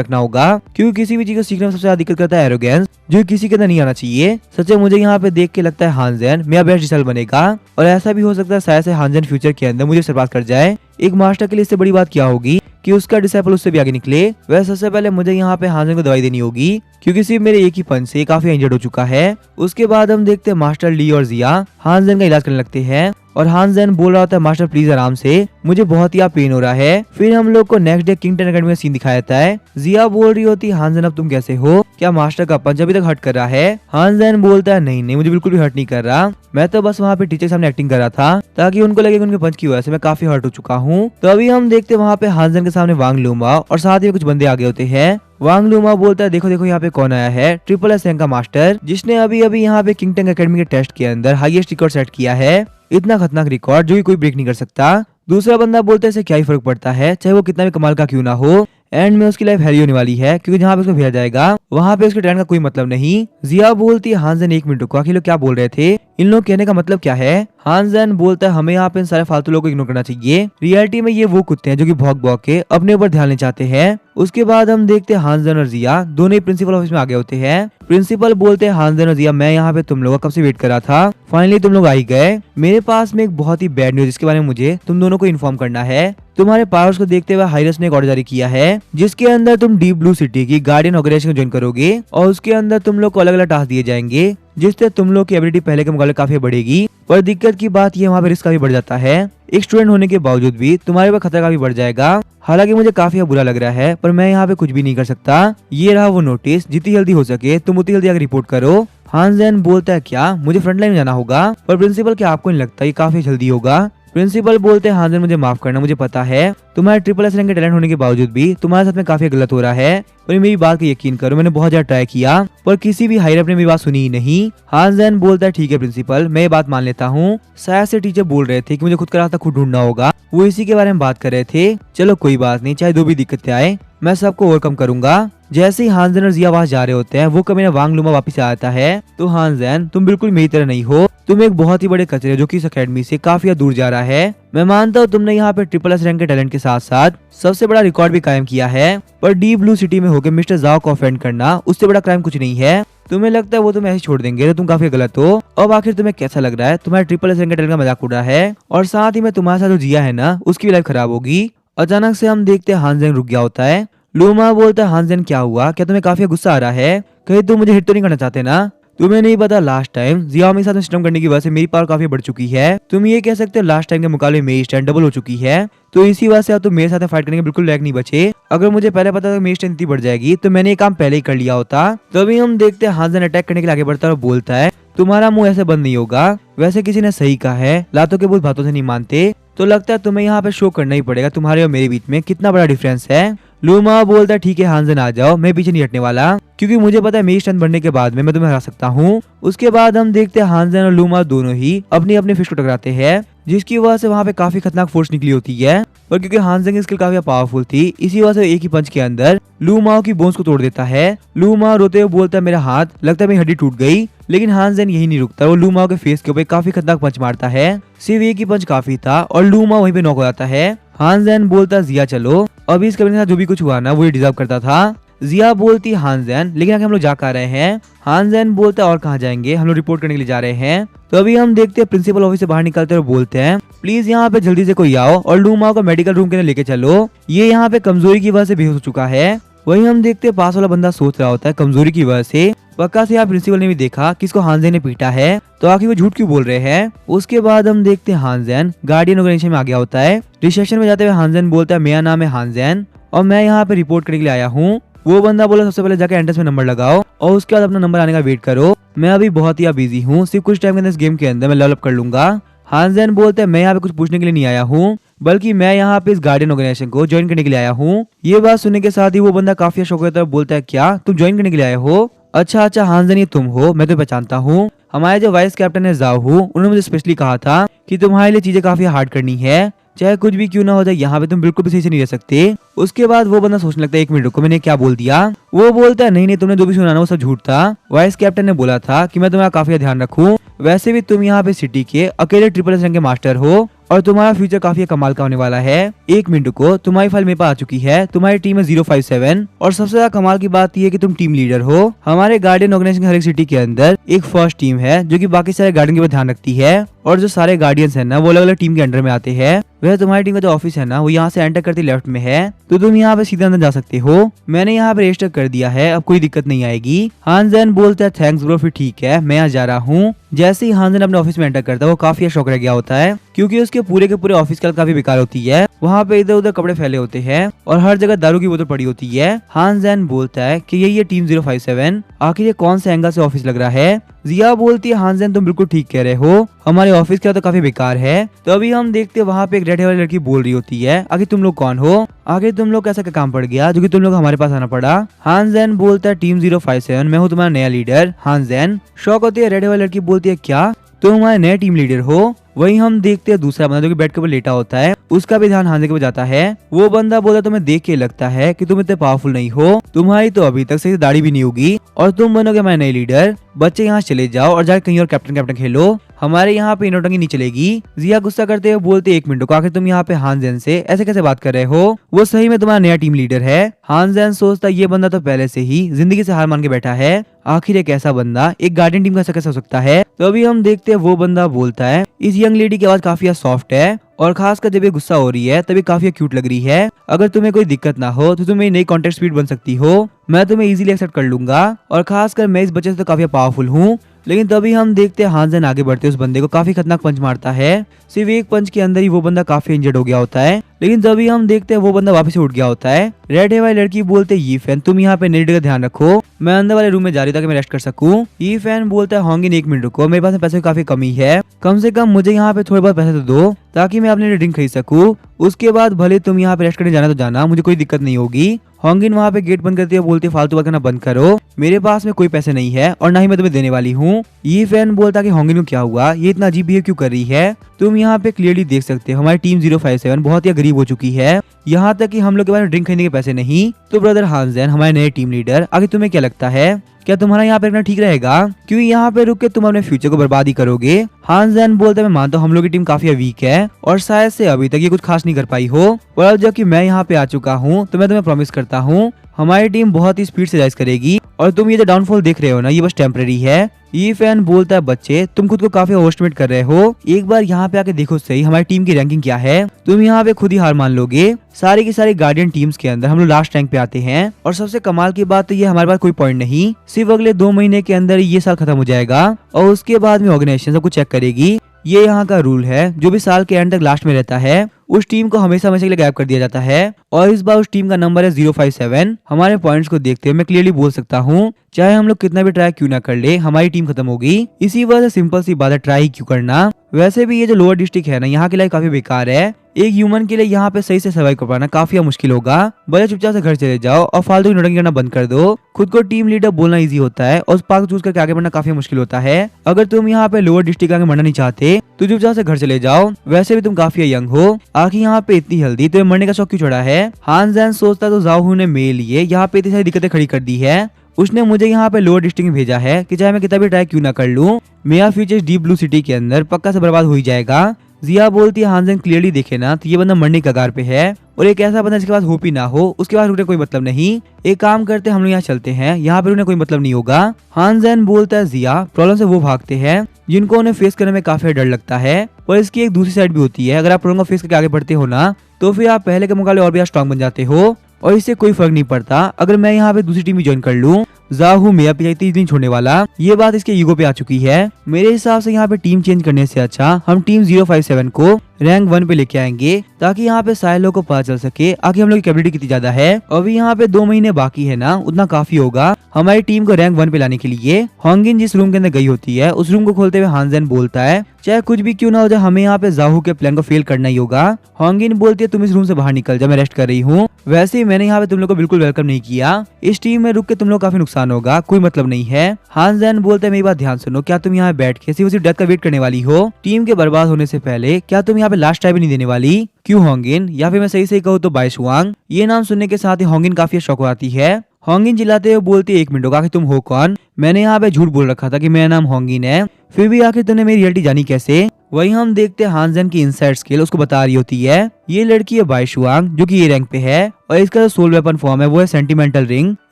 रखना होगा, क्योंकि किसी भी चीज को सीखने में सबसे ज्यादा दिक्कत करता है एरोगेंस, जो किसी के अंदर नहीं आना चाहिए। सच में मुझे यहाँ पे देख के लगता है हानजेन मेरा बेस्ट डिसाइल बनेगा, और ऐसा भी हो सकता है शायद से हानजेन फ्यूचर के अंदर मुझे सरपास कर जाए। एक मास्टर के लिए इससे बड़ी बात क्या होगी कि उसका डिसाइपल उससे भी आगे निकले। वैसे सबसे पहले मुझे यहाँ पे हानजेन को दवाई देनी होगी, क्योंकि सिर्फ मेरे एक ही पंच से काफी इंजर्ड हो चुका है। उसके बाद हम देखते हैं मास्टर ली और जिया हानजेन का इलाज करने लगते हैं, और हानजेन बोल रहा होता है मास्टर प्लीज आराम से, मुझे बहुत ही पेन हो रहा है। फिर हम लोग को नेक्स्ट डे किंगटन एकेडमी में सीन दिखाया जाता है। जिया बोल रही होती है हानजेन अब तुम कैसे हो, क्या मास्टर का पंच अभी तक हर्ट कर रहा है। हानजेन बोलता है नहीं नहीं मुझे बिल्कुल भी हर्ट नहीं कर रहा, मैं तो बस वहाँ पे टीचर के सामने एक्टिंग कर रहा था ताकि उनको लगे कि उनके पंच की वजह से मैं काफी हर्ट हो चुका हूँ। तो अभी हम देखते हैं वहाँ पे हानजेन के सामने वांग लूमा और साथ ही कुछ बंदे आगे होते हैं। वांग लूमा बोलता है देखो देखो यहाँ पे कौन आया है, ट्रिपल एस रैंक का मास्टर, जिसने अभी अभी यहाँ पे किंगटन एकेडमी के टेस्ट के अंदर हाईएस्ट रिकॉर्ड सेट किया है। इतना खतरनाक रिकॉर्ड जो कि कोई ब्रेक नहीं कर सकता। दूसरा बंदा बोलता है इसे क्या ही फर्क पड़ता है, चाहे वो कितना भी कमाल का क्यों ना हो, एंड में उसकी लाइफ हैरी होने वाली है, क्योंकि जहाँ पे उसको भेजा जाएगा वहाँ पे उसके टैलेंट का कोई मतलब नहीं। जिया बोलती है हानजेन एक मिनट रुको, आखिर लोग क्या बोल रहे थे, इन लोग कहने का मतलब क्या है। हानजेन बोलता है हमें यहाँ पे इन सारे फालतू लोगों को इग्नोर करना चाहिए, रियलिटी में ये वो कुत्ते हैं जो कि भौंक भौंक के अपने ऊपर ध्यान नहीं चाहते हैं। उसके बाद हम देखते हैं हानजेन और जिया दोनों ही प्रिंसिपल ऑफिस में आगे होते हैं। प्रिंसिपल बोलते हैं हानजेन और जिया मैं यहाँ पे तुम लोगों का कब से वेट कर रहा था, फाइनली तुम लोग आ ही गए। मेरे पास में एक बहुत ही बैड न्यूज जिसके बारे में मुझे तुम दोनों को इन्फॉर्म करना है। तुम्हारे पावर्स को देखते हुए हाइरस ने एक ऑर्डर जारी किया है, जिसके अंदर तुम डीप ब्लू सिटी की गार्डियन ऑर्गेनाइजेशन को ज्वाइन करोगे, और उसके अंदर तुम लोग को अलग अलग टास्क दिए जाएंगे, जिससे तुम लोग की एबिलिटी पहले के मुकाबले काफी बढ़ेगी। पर दिक्कत की बात ये वहाँ पे रिस्क काफी बढ़ जाता है, एक स्टूडेंट होने के बावजूद भी तुम्हारे ऊपर खतरा काफी बढ़ जाएगा। हालांकि मुझे काफी बुरा लग रहा है, पर मैं यहाँ पे कुछ भी नहीं कर सकता। ये रहा वो नोटिस, जितनी जल्दी हो सके तुम उतनी जल्दी आगे रिपोर्ट करो। हानजेन बोलता है क्या मुझे फ्रंटलाइन में जाना होगा, पर प्रिंसिपल क्या आपको नहीं लगता ये काफी जल्दी होगा। प्रिंसिपल बोलते हैं हानजेन मुझे माफ करना, मुझे पता है तुम्हारे ट्रिपल एस रैंक के टैलेंट होने के बावजूद भी तुम्हारे साथ में काफी गलत हो रहा है, पर मेरी बात को यकीन करो मैंने बहुत ज्यादा ट्राई किया, पर किसी भी हायर अप ने मेरी बात सुनी ही नहीं। हानजेन बोलता है ठीक है प्रिंसिपल मैं ये बात मान लेता हूँ, शायद से टीचर बोल रहे थे कि मुझे खुद का रास्ता खुद ढूंढना होगा, वो इसी के बारे में बात कर रहे थे। चलो कोई बात नहीं, चाहे जो भी दिक्कतें आए मैं सबको ओवरकम करूंगा। जैसे ही हानजेन और जिया वहां जा रहे होते हैं वो कभी वांग लूमा वापस आता है। तो हानजेन तुम बिल्कुल मेरी तरह नहीं हो, तुम एक बहुत ही बड़े कचरे जो कि इस अकेडमी से काफी दूर जा रहा है। मैं मानता हूँ तुमने यहाँ पे ट्रिपल एस रैंक के टैलेंट के साथ साथ सबसे बड़ा रिकॉर्ड भी कायम किया है, पर डीप ब्लू सिटी में होकर मिस्टर जाओ को ऑफेंड करना उससे बड़ा क्राइम कुछ नहीं है। तुम्हें लगता है वो तुम्हें ऐसे छोड़ देंगे तो तुम काफी गलत हो। अब आखिर तुम्हें कैसा लग रहा है, तुम्हारे ट्रिपल एस रैंक के टैलेंट का मजाक उड़ रहा है, और साथ ही में तुम्हारे साथ जो जिया है ना उसकी भी लाइफ खराब होगी। अचानक से हम देखते हैं हानजेन रुक गया होता है। लूमा बोलता है हानजेन क्या हुआ, क्या तुम्हें काफी गुस्सा आ रहा है, कहीं तुम मुझे हिट तो नहीं करना चाहते ना। तुम्हें नहीं पता लास्ट टाइम जिया मेरे साथ स्टम्प करने की वजह से मेरी पावर काफी बढ़ चुकी है, तुम ये कह सकते हो लास्ट टाइम के मुकाबले मेरी स्ट्रेंथ डबल हो चुकी है, तो इसी वजह से अब तुम मेरे साथ फाइट करने के बिल्कुल लायक नहीं बचे। अगर मुझे पहले पता था मेरी स्ट्रेंथ इतनी बढ़ जाएगी तो मैंने ये काम पहले ही कर लिया होता। तभी हम देखते हैं हानजेन अटैक करने के लिए आगे बढ़ता है और बोलता है तुम्हारा मुंह ऐसे बंद नहीं होगा। वैसे किसी ने सही कहा है लातों के बहुत बातों से नहीं मानते, तो लगता है तुम्हें यहाँ पे शो करना ही पड़ेगा तुम्हारे और मेरे बीच में कितना बड़ा डिफरेंस है। लूमा बोलता है ठीक है हानजेन आ जाओ, मैं पीछे नहीं हटने वाला, क्योंकि मुझे पता है मेरी स्ट्रेंथ बढ़ने के बाद में मैं तुम्हें हरा सकता हूँ। उसके बाद हम देखते हैं हानजेन और लूमा दोनों ही अपनी अपनी फिश को टकराते हैं, जिसकी वजह से वहाँ पे काफी खतरनाक फोर्स निकली होती है, और क्योंकि हानजेन की स्किल काफी पावरफुल थी इसी वजह से एक ही पंच के अंदर लूमाओ की बोन्स को तोड़ देता है। लूमा रोते हुए बोलता है मेरा हाथ, लगता है मेरी हड्डी टूट गई, लेकिन हानजेन यही नहीं रुकता, वो लूमाओ के फेस के ऊपर काफी खतरनाक पंच मारता है। सिर्फ एक ही पंच काफी था और लूमा वहीं पे नॉक हो जाता है। हानजेन बोलता जिया चलो, अभी इस कबीर के साथ जो भी कुछ हुआ ना वो ये डिजर्व करता था। जिया बोलती हानजेन लेकिन आगे हम लोग जा कर रहे हैं। हानजेन बोलता और कहाँ जाएंगे, हम लोग रिपोर्ट करने के लिए जा रहे हैं। तो अभी हम देखते हैं प्रिंसिपल ऑफिस से बाहर निकलते और बोलते हैं प्लीज यहाँ पे जल्दी से कोई आओ और लूमाओ को मेडिकल रूम के अंदर लेके चलो, ये यहाँ पे कमजोरी की वजह से बेहोश हो चुका है। वहीं हम देखते हैं पास वाला बंदा सोच रहा होता है कमजोरी की वजह से पक्का से यहाँ प्रिंसिपल ने भी देखा किसको हानजेन ने पीटा है, तो आखिर वो झूठ क्यों बोल रहे हैं। उसके बाद हम देखते हैं हानजेन गार्डियन ऑर्गेनाइजेशन में आ गया होता है। रिसेप्शन में जाते हुए हानजेन बोलता है मेरा नाम है हानजेन और मैं यहाँ पे रिपोर्ट करने के लिए आया हूँ। वो बंदा बोला सबसे पहले जाकर एंट्रेंस में नंबर लगाओ और उसके बाद अपना नंबर आने का वेट करो, मैं अभी बहुत ही बिजी हूँ, सिर्फ कुछ टाइम के अंदर इस गेम के अंदर मैं डेवलप कर लूंगा। हानजेन बोलते हैं मैं यहाँ पे कुछ पूछने के लिए नहीं आया हूँ, बल्कि मैं यहाँ पे इस गार्डियन ऑर्गेनाइजेशन को ज्वाइन करने के लिए आया हूँ। ये बात सुनने के साथ ही वो बंदा काफी शौक होता है, बोलता है क्या तुम ज्वाइन करने के लिए आए हो, अच्छा अच्छा हानजेन ये तुम हो, मैं तो पहचानता हूँ, हमारे जो वाइस कैप्टन है जाओ, उन्होंने मुझे स्पेशली कहा था कि तुम्हारे लिए चीजें काफी हार्ड करनी है, चाहे कुछ भी क्यों ना हो जाए, यहाँ पे तुम बिल्कुल भी सही से नहीं रह सकते। उसके बाद वो बंदा सोचने लगता है, 1 मिनट रुको, मैंने क्या बोल दिया। वो बोलता है, नहीं नहीं, तुमने जो भी सुना ना वो सब झूठ था। वाइस कैप्टन ने बोला था कि मैं तुम्हारा काफी ध्यान रखूं। वैसे भी तुम यहाँ पे सिटी के अकेले ट्रिपल एस रैंक के मास्टर हो और तुम्हारा फ्यूचर काफी कमाल का होने वाला है। 1 मिनट को तुम्हारी फाइल मेरे पास आ चुकी है। तुम्हारी टीम है 057 और सबसे ज्यादा कमाल की बात यह है कि तुम टीम लीडर हो। हमारे गार्डियन ऑर्गेनाइजेशन की हर एक सिटी के अंदर एक फर्स्ट टीम है जो कि बाकी सारे गार्डियन के ऊपर ध्यान रखती है और जो सारे गार्डियंस है ना वो अलग अलग टीम के अंडर में आते हैं। वह तुम्हारी टीम का जो ऑफिस है ना वो यहाँ से एंटर करते लेफ्ट में है, तो तुम यहाँ पे सीधा अंदर जा सकते हो। मैंने यहाँ पे रजिस्टर कर दिया है, अब कोई दिक्कत नहीं आएगी। हानजेन बोलता है, थैंक्स ब्रो, फिर ठीक है मैं यहाँ जा रहा हूँ। जैसे ही हानजेन अपने ऑफिस में एंटर करता है वो काफी शौक रह गया होता है क्योंकि उसके पूरे के पूरे ऑफिस की हालत काफी बेकार होती है। वहाँ पे इधर उधर कपड़े फैले होते हैं और हर जगह दारू की बोतल पड़ी होती है। हानजेन बोलता है कि यही है टीम 057, आखिर ये कौन से एंगल से ऑफिस लग रहा है। जिया बोलती है, हानजेन तुम बिल्कुल ठीक कह रहे हो, हमारे ऑफिस का तो काफी बेकार है। तो अभी हम देखते हैं वहाँ पे एक रेड हेयर वाली लड़की बोल रही होती है, आखिर तुम लोग कौन हो, आखिर तुम लोग कैसा क्या काम पड़ गया जो कि तुम लोग हमारे पास आना पड़ा। हानजेन बोलता है, टीम 057 मैं हूँ तुम्हारा नया लीडर। हानजेन शॉक होती है, रेड हेयर वाली लड़की बोलती है, क्या तुम हमारे नए टीम लीडर हो। वही हम देखते हैं दूसरा बंदा जो कि बेड के ऊपर लेटा होता है, उसका भी ध्यान हानजेन के ऊपर जाता है। वो बंदा बोला, तुम्हें देख के लगता है कि तुम इतने पावरफुल नहीं हो, तुम्हारी तो अभी तक सही दाढ़ी भी नहीं होगी और तुम बनोगे हमारे नए लीडर। बच्चे यहाँ चले जाओ और जाकर कहीं और कैप्टन कैप्टन खेलो, हमारे यहाँ पे इनोटंगी नहीं चलेगी। जिया गुस्सा करते हुए बोलते, 1 मिनट को, आखिर तुम यहाँ पे हानजेन से ऐसे कैसे बात कर रहे हो, वो सही में तुम्हारा नया टीम लीडर है। हानजेन सोचता ये बंदा तो पहले से ही जिंदगी से हार मान के बैठा है, आखिर एक ऐसा बंदा एक गार्डियन टीम का कैसे हो सकता है। तो अभी हम देखते हैं वो बंदा बोलता है, इस यंग लेडी की आवाज काफी सॉफ्ट है और खासकर जब ये गुस्सा हो रही है तभी काफी क्यूट लग रही है। अगर तुम्हें कोई दिक्कत ना हो तो तुम मेरी नई कॉन्टेक्ट स्पीड बन सकती हो, मैं तुम्हें इजीली एक्सेप्ट कर लूंगा और खासकर मैं इस बच्चे से तो काफी पावरफुल हूँ। लेकिन तभी हम देखते हैं हानजेन आगे बढ़ते उस बंदे को काफी खतरनाक पंच मारता है। सिर्फ एक पंच के अंदर ही वो बंदा काफी इंजर्ड हो गया होता है। लेकिन तभी हम देखते हैं वो बंदा वापस से उठ गया होता है। रेड हेयर वाली लड़की बोलते, ये फैन तुम यहाँ पे नेट का ध्यान रखो, मैं अंदर वाले रूम में जा रही ताकि मैं रेस्ट कर सकूं। ये फैन बोलता है, होंगे 1 मिनट रुको, मेरे पास पैसे की काफी कमी है, कम से कम मुझे यहाँ पे थोड़े बहुत पैसे तो दो ताकि मैं अपने लिए ड्रिंक खरीद सकूं। उसके बाद भले तुम यहाँ पे रेस्ट करने जाना तो जाना, मुझे कोई दिक्कत नहीं होगी। होंगिन वहाँ पे गेट बंद करती है, बोलती है, फालतू बात करना बंद करो, मेरे पास में कोई पैसे नहीं है और ना ही मैं तुम्हें देने वाली हूँ। ये फैन बोलता कि होंगिन को क्या हुआ, ये इतना अजीब बिहेव क्यों कर रही है, तुम यहाँ पे क्लियरली देख सकते हो हमारी टीम 057 बहुत ही गरीब हो चुकी है, यहाँ तक कि हम लोग के पास ड्रिंक खरीदने के पैसे नहीं। तो ब्रदर हानजेन हमारे नए टीम लीडर, आगे तुम्हें क्या लगता है, क्या तुम्हारा यहाँ पे रखना ठीक रहेगा, क्योंकि यहाँ पे रुक के तुम अपने फ्यूचर को बर्बाद ही करोगे। हानजेन बोलते हैं, मैं मानता हूँ हम लोग की टीम काफी वीक है और शायद से अभी तक ये कुछ खास नहीं कर पाई हो, पर अब जबकि मैं यहाँ पे आ चुका हूँ तो मैं तुम्हें प्रॉमिस करता हूँ हमारी टीम बहुत ही स्पीड से राइज करेगी और तुम ये जो डाउनफॉल देख रहे हो ना ये बस टेम्परेरी है। ये फैन बोलता है, बच्चे तुम खुद को काफी ओवरएस्टिमेट कर रहे हो, एक बार यहाँ पे आके देखो सही हमारी टीम की रैंकिंग क्या है, तुम यहाँ पे खुद ही हार मान लोगे। सारी की सारी गार्डियन टीम्स के अंदर हम लोग लास्ट रैंक पे आते हैं और सबसे कमाल की बात तो ये हमारे पास कोई पॉइंट नहीं, सिर्फ अगले 2 महीने के अंदर ये साल खत्म हो जाएगा और उसके बाद में ऑर्गेनाइजेशन सब कुछ चेक करेगी। ये यहाँ का रूल है, जो भी साल के एंड तक लास्ट में रहता है उस टीम को हमेशा हमेशा के लिए गायब कर दिया जाता है और इस बार उस टीम का नंबर है 057। हमारे पॉइंट्स को देखते हुए मैं क्लियरली बोल सकता हूँ चाहे हम लोग कितना भी ट्राई क्यों ना कर ले हमारी टीम खत्म होगी। इसी वजह से सिंपल सी बात है, ट्राई क्यों करना। वैसे भी ये जो लोअर डिस्ट्रिक्ट है ना यहाँ की लाइफ काफी बेकार है, एक ह्यूमन के लिए यहाँ पे सही से सर्वाइव कर पाना काफी मुश्किल होगा। बड़े चुपचाप से घर चले जाओ और फालतू की नौटंकी करना बंद कर दो। खुद को टीम लीडर बोलना इजी होता है और उस पार्क चूज करके आगे बढ़ना काफी मुश्किल होता है। अगर तुम यहाँ पे लोअर डिस्ट्रिक्ट आगे मरना नहीं चाहते तो चुपचाप से घर चले जाओ। वैसे भी तुम काफी यंग हो, आखिर यहाँ पे इतनी जल्दी तुम्हें मरने का शौक क्यों चढ़ा है। हानजेन सोचता तो जाओ ने मेरे लिए यहाँ पे इतनी सारी दिक्कतें खड़ी कर दी है, उसने मुझे यहाँ पे लोअर डिस्ट्रिक्ट में भेजा है कि चाहे मैं कितना भी ट्राई क्यों ना कर लूं मेरा फ्यूचर डीप ब्लू सिटी के अंदर पक्का से बर्बाद हो ही जाएगा। जिया बोलती है, हानजेन क्लियरली देखे ना तो ये बंदा मरने के कगार पे है और एक ऐसा बंदा जिसके पास होप ही ना हो उसके पास रुकने कोई मतलब नहीं। एक काम करते हम लोग यहाँ चलते हैं, यहाँ पे रुकने कोई मतलब नहीं होगा। हानजेन बोलता है, जिया प्रॉब्लम से वो भागते हैं जिनको उन्हें फेस करने में काफी डर लगता है, पर इसकी एक दूसरी साइड भी होती है। अगर आप प्रॉब्लम को फेस करके आगे बढ़ते हो ना तो फिर आप पहले के मुकाबले और भी स्ट्रॉन्ग बन जाते हो और इससे कोई फर्क नहीं पड़ता अगर मैं यहाँ पे दूसरी टीम भी ज्वाइन कर लूं। जाहू मेरा पीछे 30 दिन छोड़ने वाला, ये बात इसके ईगो पे आ चुकी है। मेरे हिसाब से यहाँ पे टीम चेंज करने से अच्छा हम टीम 057 को रैंक 1 पे लेके आएंगे ताकि यहाँ पे सारे लोगों को पता चल सके आखिर हम लोग की कैपेबिलिटी कितनी ज्यादा है। अभी यहाँ पे 2 महीने बाकी है ना, उतना काफी होगा हमारी टीम को रैंक 1 पे लाने के लिए। होंगिन जिस रूम के अंदर गई होती है उस रूम को खोलते हुए हानजेन बोलता है, चाहे कुछ भी क्यों ना हो जाए हमें यहाँ पे जाहू के प्लान को फेल करना ही होगा। होंगिन बोलती है, तुम इस रूम से बाहर निकल जाओ, मैं रेस्ट कर रही हूँ। वैसे ही मैंने यहाँ पे तुम लोग को बिल्कुल वेलकम नहीं किया, इस टीम में रुक के तुम लोग काफी नुकसान होगा, कोई मतलब नहीं है। हानजेन बोलते है, मेरी बात ध्यान सुनो, क्या तुम यहाँ बैठ के सिर्फ डेथ का वेट करने वाली हो? टीम के बर्बाद होने से पहले क्या तुम यहाँ पे पे लास्ट ट्राई भी नहीं देने वाली। क्यों होंगिन, या फिर मैं सही सही कहूँ तो बाइशुआंग। ये नाम सुनने के साथ ही होंगिन काफी शौक हो आती है। होंगिन चिल्लाते हुए बोलती है, 1 मिनट होगा, आखिर तुम हो कौन? मैंने यहाँ पे झूठ बोल रखा था कि मेरा नाम होंगिन है, फिर भी आखिर तुमने मेरी रियलिटी जानी कैसे? वहीं हम देखते हैं हानजेन की इनसाइड स्किल उसको बता रही होती है। ये लड़की है बाइशुआंग जो कि ये रैंक पे है और इसका जो सोल वेपन फॉर्म है वो है सेंटिमेंटल रिंग।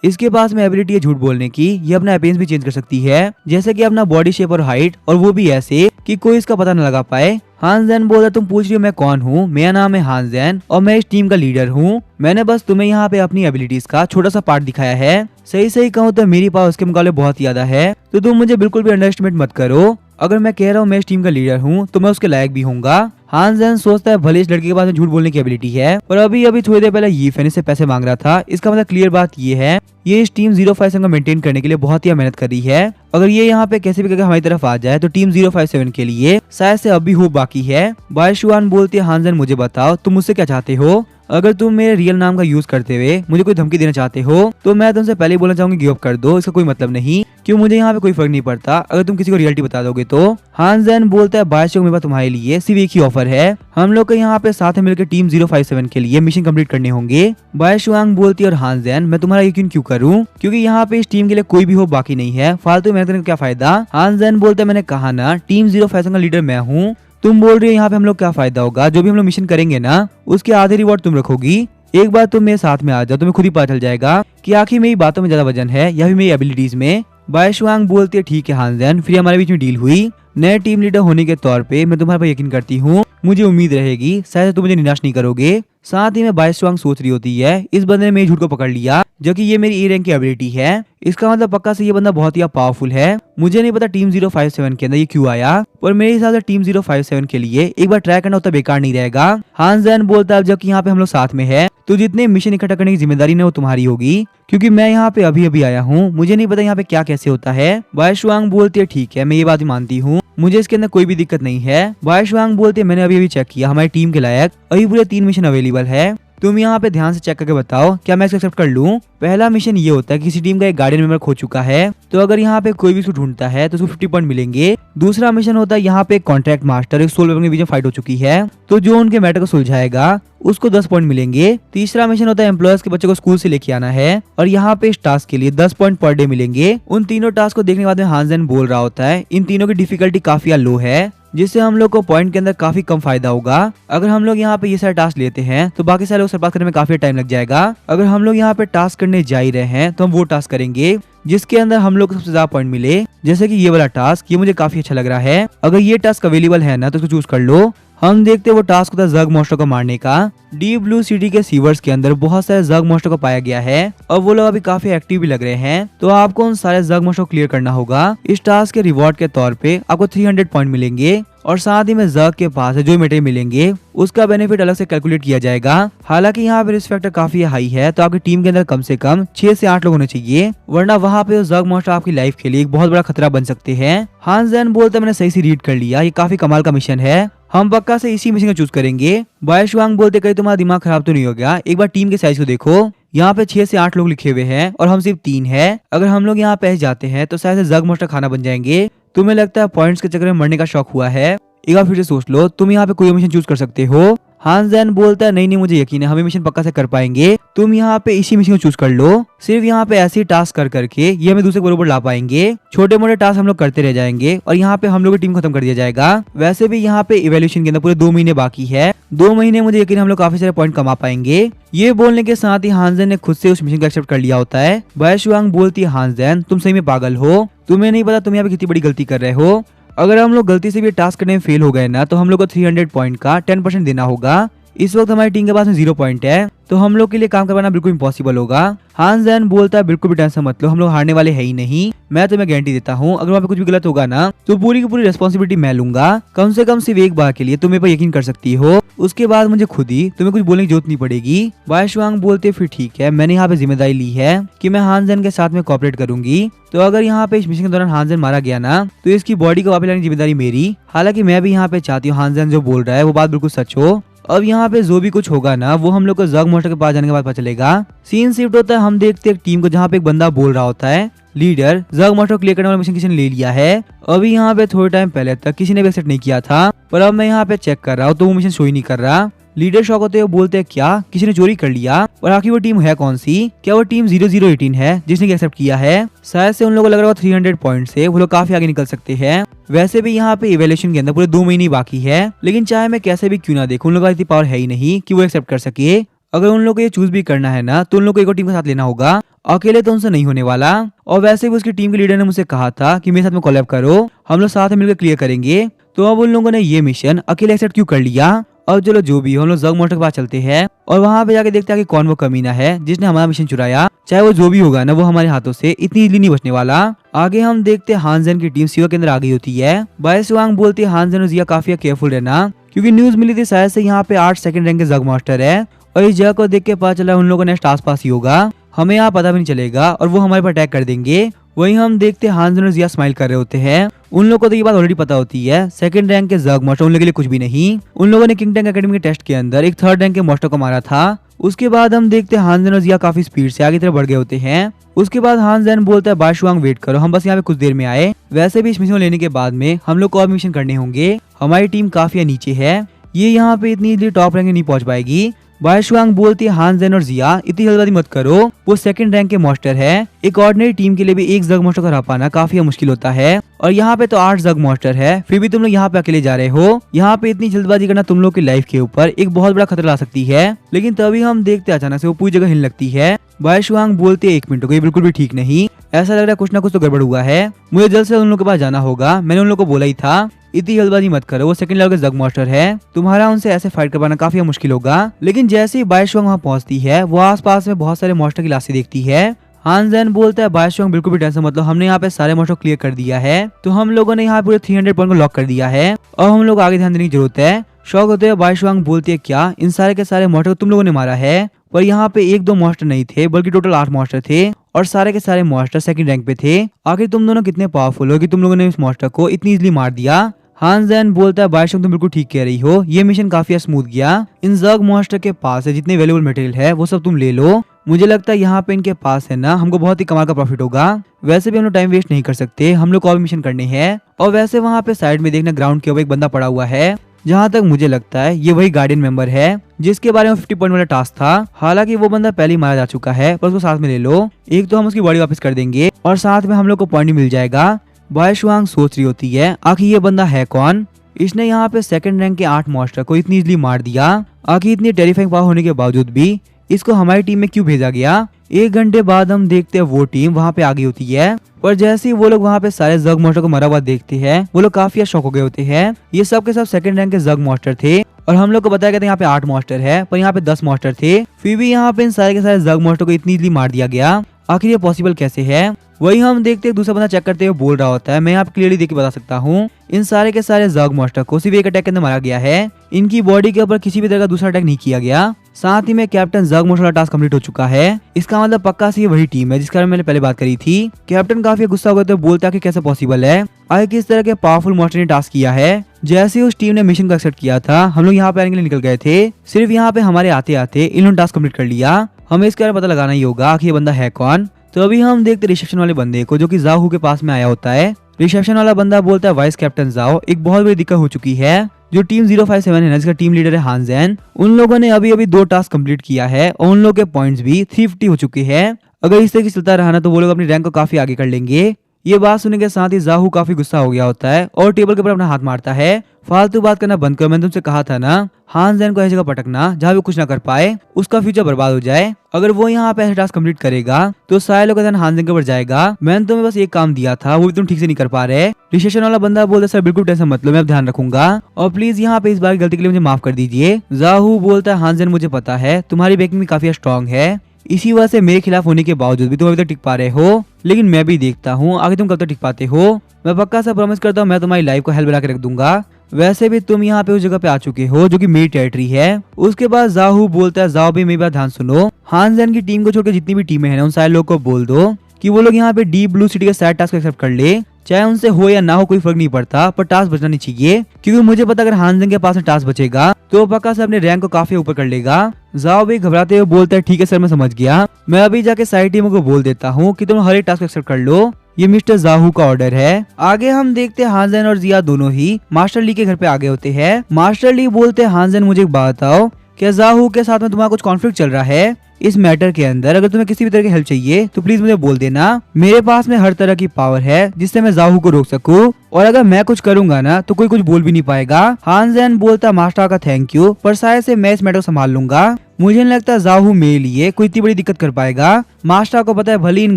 इसके पास में एबिलिटी है झूठ बोलने की। ये अपना अपीयरेंस भी चेंज कर सकती है, जैसे कि अपना बॉडी शेप और हाइट, और वो भी ऐसे कि कोई इसका पता न लगा पाए। हानजेन बोला, तुम पूछ रही हो मैं कौन हूँ? मेरा नाम है हानजेन और मैं इस टीम का लीडर हूँ। मैंने बस तुम्हें यहाँ पे अपनी एबिलिटीज का छोटा सा पार्ट दिखाया है। सही सही कहूँ तो मेरी पावर उसके मुकाबले बहुत ज्यादा है, तो तुम मुझे बिल्कुल भी अंडरएस्टिमेट मत करो। अगर मैं कह रहा हूँ मैं इस टीम का लीडर हूँ तो मैं उसके लायक भी हूँगा। हानजेन सोचता है भले इस लड़के के पास में झूठ बोलने की एबिलिटी है, पर अभी थोड़ी देर पहले ये फैन से पैसे मांग रहा था। इसका मतलब क्लियर बात ये है, ये इस टीम 057 को मेंटेन करने के लिए बहुत ही मेहनत कर रही है। अगर ये यहाँ पे कैसे भी करके हमारी तरफ आ जाए तो टीम 057 के लिए शायद से अभी होप बाकी है। बाइशुआन बोलती है, हानजेन मुझे बताओ तुम मुझसे क्या चाहते हो? अगर तुम मेरे रियल नाम का यूज करते हुए मुझे कोई धमकी देना चाहते हो तो मैं तुमसे पहले ही बोलना चाहूंगी गिव अप कर दो, इसका कोई मतलब नहीं। क्यों, मुझे यहाँ पे कोई फर्क नहीं पड़ता अगर तुम किसी को रियलिटी बता दोगे तो। हानजेन बोलता है, बाइशुआंग मेरे पास तुम्हारे लिए सिर्फ एक ही ऑफर है, हम लोग को यहाँ पे साथ में मिलकर टीम 057 के लिए मिशन कंप्लीट करने होंगे। बाइशुआंग बोलती है, और हानजेन मैं तुम्हारा यकीन क्यों करूँ, क्योंकि यहाँ पे इस टीम के लिए कोई भी हो बाकी नहीं है, फालतू मेहनत करने का क्या फायदा। हानजेन बोलता है, मैंने कहा ना टीम 057 का लीडर मैं हूँ, तुम बोल रही हो यहाँ पे हम लोग क्या फायदा होगा? जो भी हम लोग मिशन करेंगे ना उसके आधे रिवॉर्ड तुम रखोगी। एक बार तुम मेरे साथ में आ जाओ, तुम्हें खुद ही पता चल जाएगा कि आखिर मेरी बातों में ज्यादा वजन है या फिर मेरी एबिलिटीज में। बाइशुआंग बोलती है, ठीक है हानजेन, फिर हमारे बीच में डील हुई। नए टीम लीडर होने के तौर पे मैं तुम्हारे पर यकीन करती हूँ, मुझे उम्मीद रहेगी शायद तुम मुझे निराश नहीं करोगे। साथ ही में बाइशुआंग सोच रही होती है, इस बंदे ने मेरे झूठ को पकड़ लिया, जो कि ये मेरी ए रैंक की एबिलिटी है। इसका मतलब पक्का से ये बंदा बहुत ही पावरफुल है। मुझे नहीं पता टीम 057 के अंदर ये क्यों आया, पर मेरे हिसाब से टीम 057 के लिए एक बार ट्राई करना उतना बेकार नहीं रहेगा। हानजेन बोलता है, जबकि यहाँ पे हम लोग साथ में है तो जितने मिशन इकट्ठा करने की जिम्मेदारी ना वो तुम्हारी होगी, क्योंकि मैं यहाँ पे अभी अभी आया हूँ, मुझे नहीं पता यहाँ पे क्या कैसे होता है। बाइशुआंग बोलती है, ठीक है मैं ये बात भी मानती हूँ, मुझे इसके अंदर कोई भी दिक्कत नहीं है। बाइशुआंग बोलती है, मैंने अभी अभी चेक किया हमारी टीम के लायक अभी पूरे 3 मिशन अवेलेबल है, तुम यहाँ पे ध्यान से चेक करके बताओ क्या मैं इसको एक्सेप्ट कर लूं। पहला मिशन ये होता है कि किसी टीम का एक गार्डियन मेंबर खो चुका है, तो अगर यहाँ पे कोई भी इसको ढूंढता है तो उसको 50 पॉइंट मिलेंगे। दूसरा मिशन होता है यहाँ पे एक कॉन्ट्रैक्ट मास्टर एक सोल वेपन के बीच में फाइट हो चुकी है, तो जो उनके मैटर को सुलझाएगा उसको 10 पॉइंट मिलेंगे। तीसरा मिशन होता है एम्प्लॉयर्स के बच्चे को स्कूल से लेके आना है, और यहाँ पे इस टास्क के लिए 10 पॉइंट पर डे मिलेंगे। उन तीनों टास्क को देखने के बाद हानजेन बोल रहा होता है, इन तीनों की डिफिकल्टी काफी लो है, जिससे हम लोग को पॉइंट के अंदर काफी कम फायदा होगा। अगर हम लोग यहाँ पे ये सारे टास्क लेते हैं तो बाकी सारे लोग सरपास करने में काफी टाइम लग जाएगा। अगर हम लोग यहाँ पे टास्क करने जा ही रहे हैं तो हम वो टास्क करेंगे जिसके अंदर हम लोग को सबसे ज्यादा पॉइंट मिले, जैसे कि ये वाला टास्क, ये मुझे काफी अच्छा लग रहा है। अगर ये टास्क अवेलेबल है ना तो इसको चूज कर लो। हम देखते वो टास्क होता है जग मॉन्स्टर को मारने का। डीप ब्लू सिटी के सीवर्स के अंदर बहुत सारे जग मॉन्स्टर को पाया गया है और वो लोग अभी काफी एक्टिव भी लग रहे हैं, तो आपको उन सारे जग मॉन्स्टर को क्लियर करना होगा। इस टास्क के रिवॉर्ड के तौर पे आपको 300 पॉइंट मिलेंगे, और साथ ही में जग के पास जो मटेरियल मिलेंगे उसका बेनिफिट अलग से कैलकुलेट किया जाएगा। हालांकि यहाँ पे रिस्क फैक्टर काफी हाई है, तो आपकी टीम के अंदर कम से कम 6 से 8 लोग होने चाहिए, वरना वहाँ पे जग मॉन्स्टर आपकी लाइफ के लिए एक बहुत बड़ा खतरा बन सकते हैं। हानजेन बोलता है, मैंने सही से रीड कर लिया, ये काफी कमाल का मिशन है, हम पक्का से इसी मिशन को चूज करेंगे। बाइशुआंग बोलते, कहीं तुम्हारा दिमाग खराब तो नहीं हो गया? एक बार टीम के साइज को देखो, यहाँ पे 6 से 8 लोग लिखे हुए हैं और हम सिर्फ 3 है। अगर हम लोग यहाँ पे जाते हैं तो शायद से जग मॉन्स्टर खाना बन जाएंगे। तुम्हें लगता है पॉइंट्स के चक्कर में मरने का शौक हुआ है? एक बार फिर से सोच लो, तुम यहाँ पे कोई मिशन चूज कर सकते हो। हानजेन बोलता है, नहीं नहीं मुझे यकीन है हम मिशन पक्का से कर पाएंगे, तुम यहाँ पे इसी मिशन को चूज कर लो। सिर्फ यहाँ पे ऐसे टास्क कर करके ये हमें दूसरे बरोबर ला पाएंगे। छोटे मोटे टास्क हम लोग करते रह जाएंगे और यहाँ पे हम लोग की टीम खत्म कर दिया जाएगा। वैसे भी यहाँ पे इवैल्यूएशन के अंदर पूरे 2 महीने बाकी है, 2 महीने मुझे यकीन हम लोग काफी सारे पॉइंट कमा पाएंगे। ये बोलने के साथ ही हानजेन ने खुद से उस मिशन को एक्सेप्ट कर लिया होता है। बाइशुआंग बोलती है, हानजेन तुम सही में पागल हो, तुम्हें नहीं पता तुम यहाँ पे कितनी बड़ी गलती कर रहे हो। अगर हम लोग गलती से भी टास्क करने में फेल हो गए ना तो हम लोग को 300 पॉइंट का 10% देना होगा। इस वक्त हमारी टीम के पास में 0 पॉइंट है, तो हम लोग के लिए काम करवाना बिल्कुल इम्पॉसिबल होगा। हानजेन बोलता है, बिल्कुल भी टेंशन मत लो, हम लोग हारने वाले है ही नहीं, मैं तुम्हें गारंटी देता हूँ अगर वहाँ पे कुछ भी गलत होगा ना तो पूरी की पूरी रिस्पॉन्सिबिलिटी मैं लूंगा। कम से कम सिर्फ एक बार के लिए तुम मेरे पर यकीन कर सकती हो, उसके बाद मुझे खुद ही तुम्हें कुछ बोलने की जरूरत नहीं पड़ेगी। बाइशुआंग बोलते, फिर ठीक है, मैंने यहाँ पे जिम्मेदारी ली है कि मैं हानजेन के साथ में कोऑपरेट करूंगी, तो अगर यहाँ पे इस मिशन के दौरान हानजेन मारा गया ना तो इसकी बॉडी को वापस लाने की जिम्मेदारी मेरी। हालांकि मैं भी यहाँ पे चाहती हूँ हानजेन जो बोल रहा है वो बात बिल्कुल सच हो, अब यहाँ पे जो भी कुछ होगा ना वो हम लोग को जग मॉन्स्टर के पास जाने के बाद पता चलेगा। सीन शिफ्ट होता है, हम देखते हैं एक टीम को जहाँ पे एक बंदा बोल रहा होता है लीडर जग मॉन्स्टर क्लियर करने वाला मिशन किसी ने ले लिया है। अभी यहाँ पे थोड़े टाइम पहले तक किसी ने भी एक्सेप्ट नहीं किया था, पर अब मैं यहाँ पे चेक कर रहा हूँ तो वो मिशन शो ही नहीं कर रहा। लीडर शॉक होते हुए बोलते हैं क्या किसी ने चोरी कर लिया, और आखिर वो टीम है कौन सी? क्या वो टीम 0018 है जिसने एक्सेप्ट किया है? शायद से उन लोगों को लग रहा है 300 पॉइंट से वो लोग काफी आगे निकल सकते हैं। वैसे भी यहाँ पे इवैल्यूएशन के अंदर पूरे 2 महीने बाकी है, लेकिन चाहे मैं कैसे भी क्यों ना देखूं उन लोगों का इतनी पावर है ही नहीं कि वो एक्सेप्ट कर सके। अगर उन लोगों को ये चूज भी करना है ना तो उन लोगों को एक और टीम के साथ लेना होगा, अकेले तो उनसे नहीं होने वाला। और वैसे भी उसकी टीम के लीडर ने मुझसे कहा था कि मेरे साथ में कोलैब करो, हम लोग साथ में मिलकर क्लियर करेंगे। तो अब उन लोगों ने ये मिशन अकेले एक्सेप्ट क्यों कर लिया? और चलो जो भी हो, हम लोग जग मॉन्स्टर के पास चलते हैं और वहाँ पे जाके देखते हैं कि कौन वो कमीना है जिसने हमारा मिशन चुराया। चाहे वो जो भी होगा ना वो हमारे हाथों से इतनी इजीली नहीं बचने वाला। आगे हम देखते हैं हानजेन की टीम सिवा के अंदर आ गई होती है। बाय सुवांग बोलती है हानजेन और जिया काफी केयरफुल रहना, क्योंकि न्यूज मिली थी शायद से यहाँ पे 8 सेकंड रैंक के जग मॉन्स्टर है, और इस जगह को देख के पता चला उन लोगों ने आस पास ही होगा, हमें यहाँ पता भी नहीं चलेगा और वो हमारे पर अटैक कर देंगे। वहीं हम देखते हैं हानजेन और जिया स्माइल कर रहे होते हैं। उन लोगों को तो ये बात ऑलरेडी पता होती है, सेकंड रैंक के जग मॉन्स्टर उन लोगों के लिए कुछ भी नहीं। उन लोगों ने किंग टैंक एकेडमी के टेस्ट के अंदर एक 3rd रैंक के मॉन्स्टर को मारा था। उसके बाद हम देखते हैं हानजेन और जिया काफी स्पीड से आगे तरफ बढ़ गए होते हैं। उसके बाद हानजेन बोलता है बाशुआंग वेट करो, हम बस यहाँ पे कुछ देर में आए। वैसे भी इस मिशन लेने के बाद में हम लोग को और मिशन करने होंगे, हमारी टीम काफी नीचे है, ये यहाँ पे इतनी इजीली टॉप रैंक नहीं पहुंच पाएगी। बायशुआंग बोलती है हानजेन और जिया इतनी जल्दबाजी मत करो, वो 2nd रैंक के मॉन्स्टर है, एक ऑर्डिनरी टीम के लिए भी एक जग मॉन्स्टर को हरा पाना काफी मुश्किल होता है, और यहाँ पे तो 8 जग मॉन्स्टर है, फिर भी तुम लोग यहाँ पे अकेले जा रहे हो। यहाँ पे इतनी जल्दबाजी करना तुम लोग की लाइफ के ऊपर एक बहुत बड़ा खतरा ला सकती है। लेकिन तभी हम देखते अचानक से वो पूरी जगह हिलने लगती है। बायशुआंग बोलते है 1 मिनट को, ये बिल्कुल भी ठीक नहीं, ऐसा लग रहा है कुछ ना कुछ तो गड़बड़ हुआ है, मुझे जल्द से उन लोगों के पास जाना होगा। मैंने उन लोगों को बोला ही था इतनी जल्दबाजी मत करो, वो 2nd लेवल के जग मॉन्स्टर है, तुम्हारा उनसे ऐसे फाइट करवाना काफी मुश्किल होगा। लेकिन जैसे ही बायशुआंग वहाँ पहुंचती है वो आसपास में बहुत सारे मॉन्स्टर की लाशें देखती है। हानजेन बोलता है बायशुआंग बिल्कुल भी टेंशन मत लो, हमने यहाँ पे सारे मॉन्स्टर क्लियर कर दिया है, तो हम लोगों ने यहाँ पूरे 300 पॉइंट को लॉक कर दिया है और हम लोग आगे ध्यान देने की जरूरत है। शौक होते हुए बायशुआंग बोलती है क्या इन सारे के सारे मॉन्स्टर को तुम लोगों ने मारा है? पर यहाँ पे 1-2 मॉन्स्टर नहीं थे बल्कि टोटल 8 मॉन्स्टर थे, और सारे के सारे मॉन्स्टर 2nd रैंक पे थे। आखिर तुम दोनों कितने पावरफुल हो कि तुम लोगों ने इस मॉन्स्टर को इतनी इजीली मार दिया? हानजेन बोलता है बायशुआंग तुम बिल्कुल ठीक कह रही हो, ये मिशन काफी स्मूथ गया, इन जग मॉन्स्टर के पास है जितने वैल्यूएबल मटेरियल है वो सब तुम ले लो, मुझे लगता है यहाँ पे इनके पास है ना हमको बहुत ही कमाल का प्रॉफिट होगा। वैसे भी हम लोग टाइम वेस्ट नहीं कर सकते, हम लोग को और मिशन करने हैं। और वैसे वहाँ पे साइड में देखना ग्राउंड के ऊपर एक बंदा पड़ा हुआ है, जहाँ तक मुझे लगता है ये वही गार्डियन मेंबर है जिसके बारे में 50 पॉइंट वाला टास्क था। हालांकि वो बंदा पहले ही मारा जा चुका है, पर उसको साथ में ले लो, एक तो हम उसकी बॉडी वापस कर देंगे और साथ में हम लोग को पॉइंट मिल जाएगा। बायशुआंग सोच रही होती है आखिर ये बंदा है कौन, इसने यहाँ पे 2nd रैंक के 8 मॉन्स्टर को इतनी इजीली मार दिया, आखिर इतनी टेरिफाइंग पावर होने के बावजूद भी इसको हमारी टीम में क्यों भेजा गया? 1 घंटे बाद हम देखते हैं वो टीम वहाँ पे आ गई होती है, पर जैसे ही वो लोग वहाँ पे सारे जग मॉन्स्टर को मरा हुआ देखते हैं वो लोग काफी शॉक हो गए होते हैं। ये सब के सब 2nd रैंक के जग मॉन्स्टर थे और हम लोग को बताया गया था यहाँ पे 8 मॉन्स्टर है, पर यहाँ पे 10 मॉन्स्टर थे, फिर भी यहाँ पे इन सारे के सारे जग मॉन्स्टर को इतनी इजीली मार दिया गया, आखिर ये पॉसिबल कैसे है? वही हम देखते हैं दूसरा बंदा चेक करते हुए बोल रहा होता है मैं यहाँ पे क्लियरली देख के बता सकता हूँ, इन सारे के सारे जग मॉन्स्टर को सिर्फ एक अटैक के अंदर मारा गया है, इनकी बॉडी के ऊपर किसी भी तरह का दूसरा अटैक नहीं किया गया। साथ ही में कैप्टन जग मॉन्स्टर का टास्क कंप्लीट हो चुका है, इसका मतलब पक्का से ये वही टीम है जिसके बारे में मैंने पहले बात करी थी। कैप्टन काफी गुस्सा हो गया तो बोलता है कि कैसे पॉसिबल है, आगे किस तरह के पावरफुल मॉन्स्टर ने टास्क किया है। जैसे ही उस टीम ने मिशन को एक्सेप्ट किया था हम लोग यहाँ पे आने के लिए निकल गए थे, सिर्फ यहाँ पे हमारे आते आते इन्होंने टास्क कंप्लीट कर लिया, हमें इसके बारे में पता लगाना ही होगा आखिर ये बंदा है कौन। तो अभी हम देखते रिसेप्शन वाले बंदे को जो कि जाहू के पास में आया होता है। रिसेप्शन वाला बंदा बोलता है वाइस कैप्टन जाओ एक बहुत बड़ी दिक्कत हो चुकी है, जो टीम 057 है ना जिसका टीम लीडर है हानजेन, उन लोगों ने अभी अभी 2 टास्क कंप्लीट किया है और उन लोगों के पॉइंट्स भी 350 हो चुके हैं, अगर इस तरह की चलता रहा ना तो वो लोग अपनी रैंक को काफी आगे कर लेंगे। ये बात सुनने के साथ ही जाहू काफी गुस्सा हो गया होता है और टेबल के ऊपर अपना हाथ मारता है, फालतू बात करना बंद करो, मैंने तुमसे कहा था ना हानजेन को ऐसी जगह पटकना जहाँ भी कुछ ना कर पाए, उसका फ्यूचर बर्बाद हो जाए, अगर वो यहाँ पे ऐसे टास्क कंप्लीट करेगा तो सारे लोग हानजेन के ऊपर जाएगा, मैंने तुम्हें बस एक काम दिया था वो भी तुम ठीक से नहीं कर पा रहे। रिसेप्शन वाला बंदा बोलता सर बिल्कुल टेंशन मत लो, मैं अब ध्यान रखूंगा और प्लीज यहाँ पे इस बार की गलती के लिए मुझे माफ कर दीजिए। जाहू बोलता है हानजेन मुझे पता है तुम्हारी बैकिंग भी काफी स्ट्रॉन्ग है, इसी वजह से मेरे खिलाफ होने के बावजूद भी तुम अभी तक टिक पा रहे हो, लेकिन मैं भी देखता हूँ आगे तुम कब तक टिक पाते हो, मैं पक्का सा प्रॉमिस करता हूँ मैं तुम्हारी लाइफ को हेल्प बना के रख दूंगा। वैसे भी तुम यहाँ पे उस जगह पे आ चुके हो जो कि मेरी टेरिटरी है। उसके बाद जाहू बोलता है जाओ भी मेरी बात ध्यान सुनो, हानजेन की टीम को छोड़कर जितनी भी टीमें हैं उन सारे लोगों को बोल दो कि वो लोग यहाँ पे डीप ब्लू सिटी के सारे टास्क एक्सेप्ट कर ले, चाहे उनसे हो या ना हो कोई फर्क नहीं पड़ता, पर टास्क बचना नहीं चाहिए, क्योंकि मुझे पता अगर हानजेन के पास में टास्क बचेगा तो वो पक्का से अपने रैंक को काफी ऊपर कर लेगा। जाओ भी घबराते हुए बोलता है ठीक है सर मैं समझ गया, मैं अभी जाके साइड टीमों को बोल देता हूँ कि तुम हर एक टास्क एक्सेप्ट कर लो, ये मिस्टर जाहू का ऑर्डर है। आगे हम देखते हैं हानजेन और जिया दोनों ही मास्टर ली के घर पे आ गए होते हैं। मास्टर ली बोलते हैं हानजेन मुझे एक बात बताओ, क्या जाहू के साथ में तुम्हारा कुछ कॉन्फ्लिक्ट चल रहा है? इस मैटर के अंदर अगर तुम्हें किसी भी तरह की हेल्प चाहिए तो प्लीज मुझे बोल देना, मेरे पास में हर तरह की पावर है जिससे मैं जाहू को रोक सकूं, और अगर मैं कुछ करूंगा ना तो कोई कुछ बोल भी नहीं पाएगा। हानजेन बोलता मास्टर का थैंक यू, पर शायद से मैं इस मैटर को संभाल लूंगा, मुझे नहीं लगता जाहू मेरे लिए कोई इतनी बड़ी दिक्कत कर पाएगा। मास्टर को पता है भले इन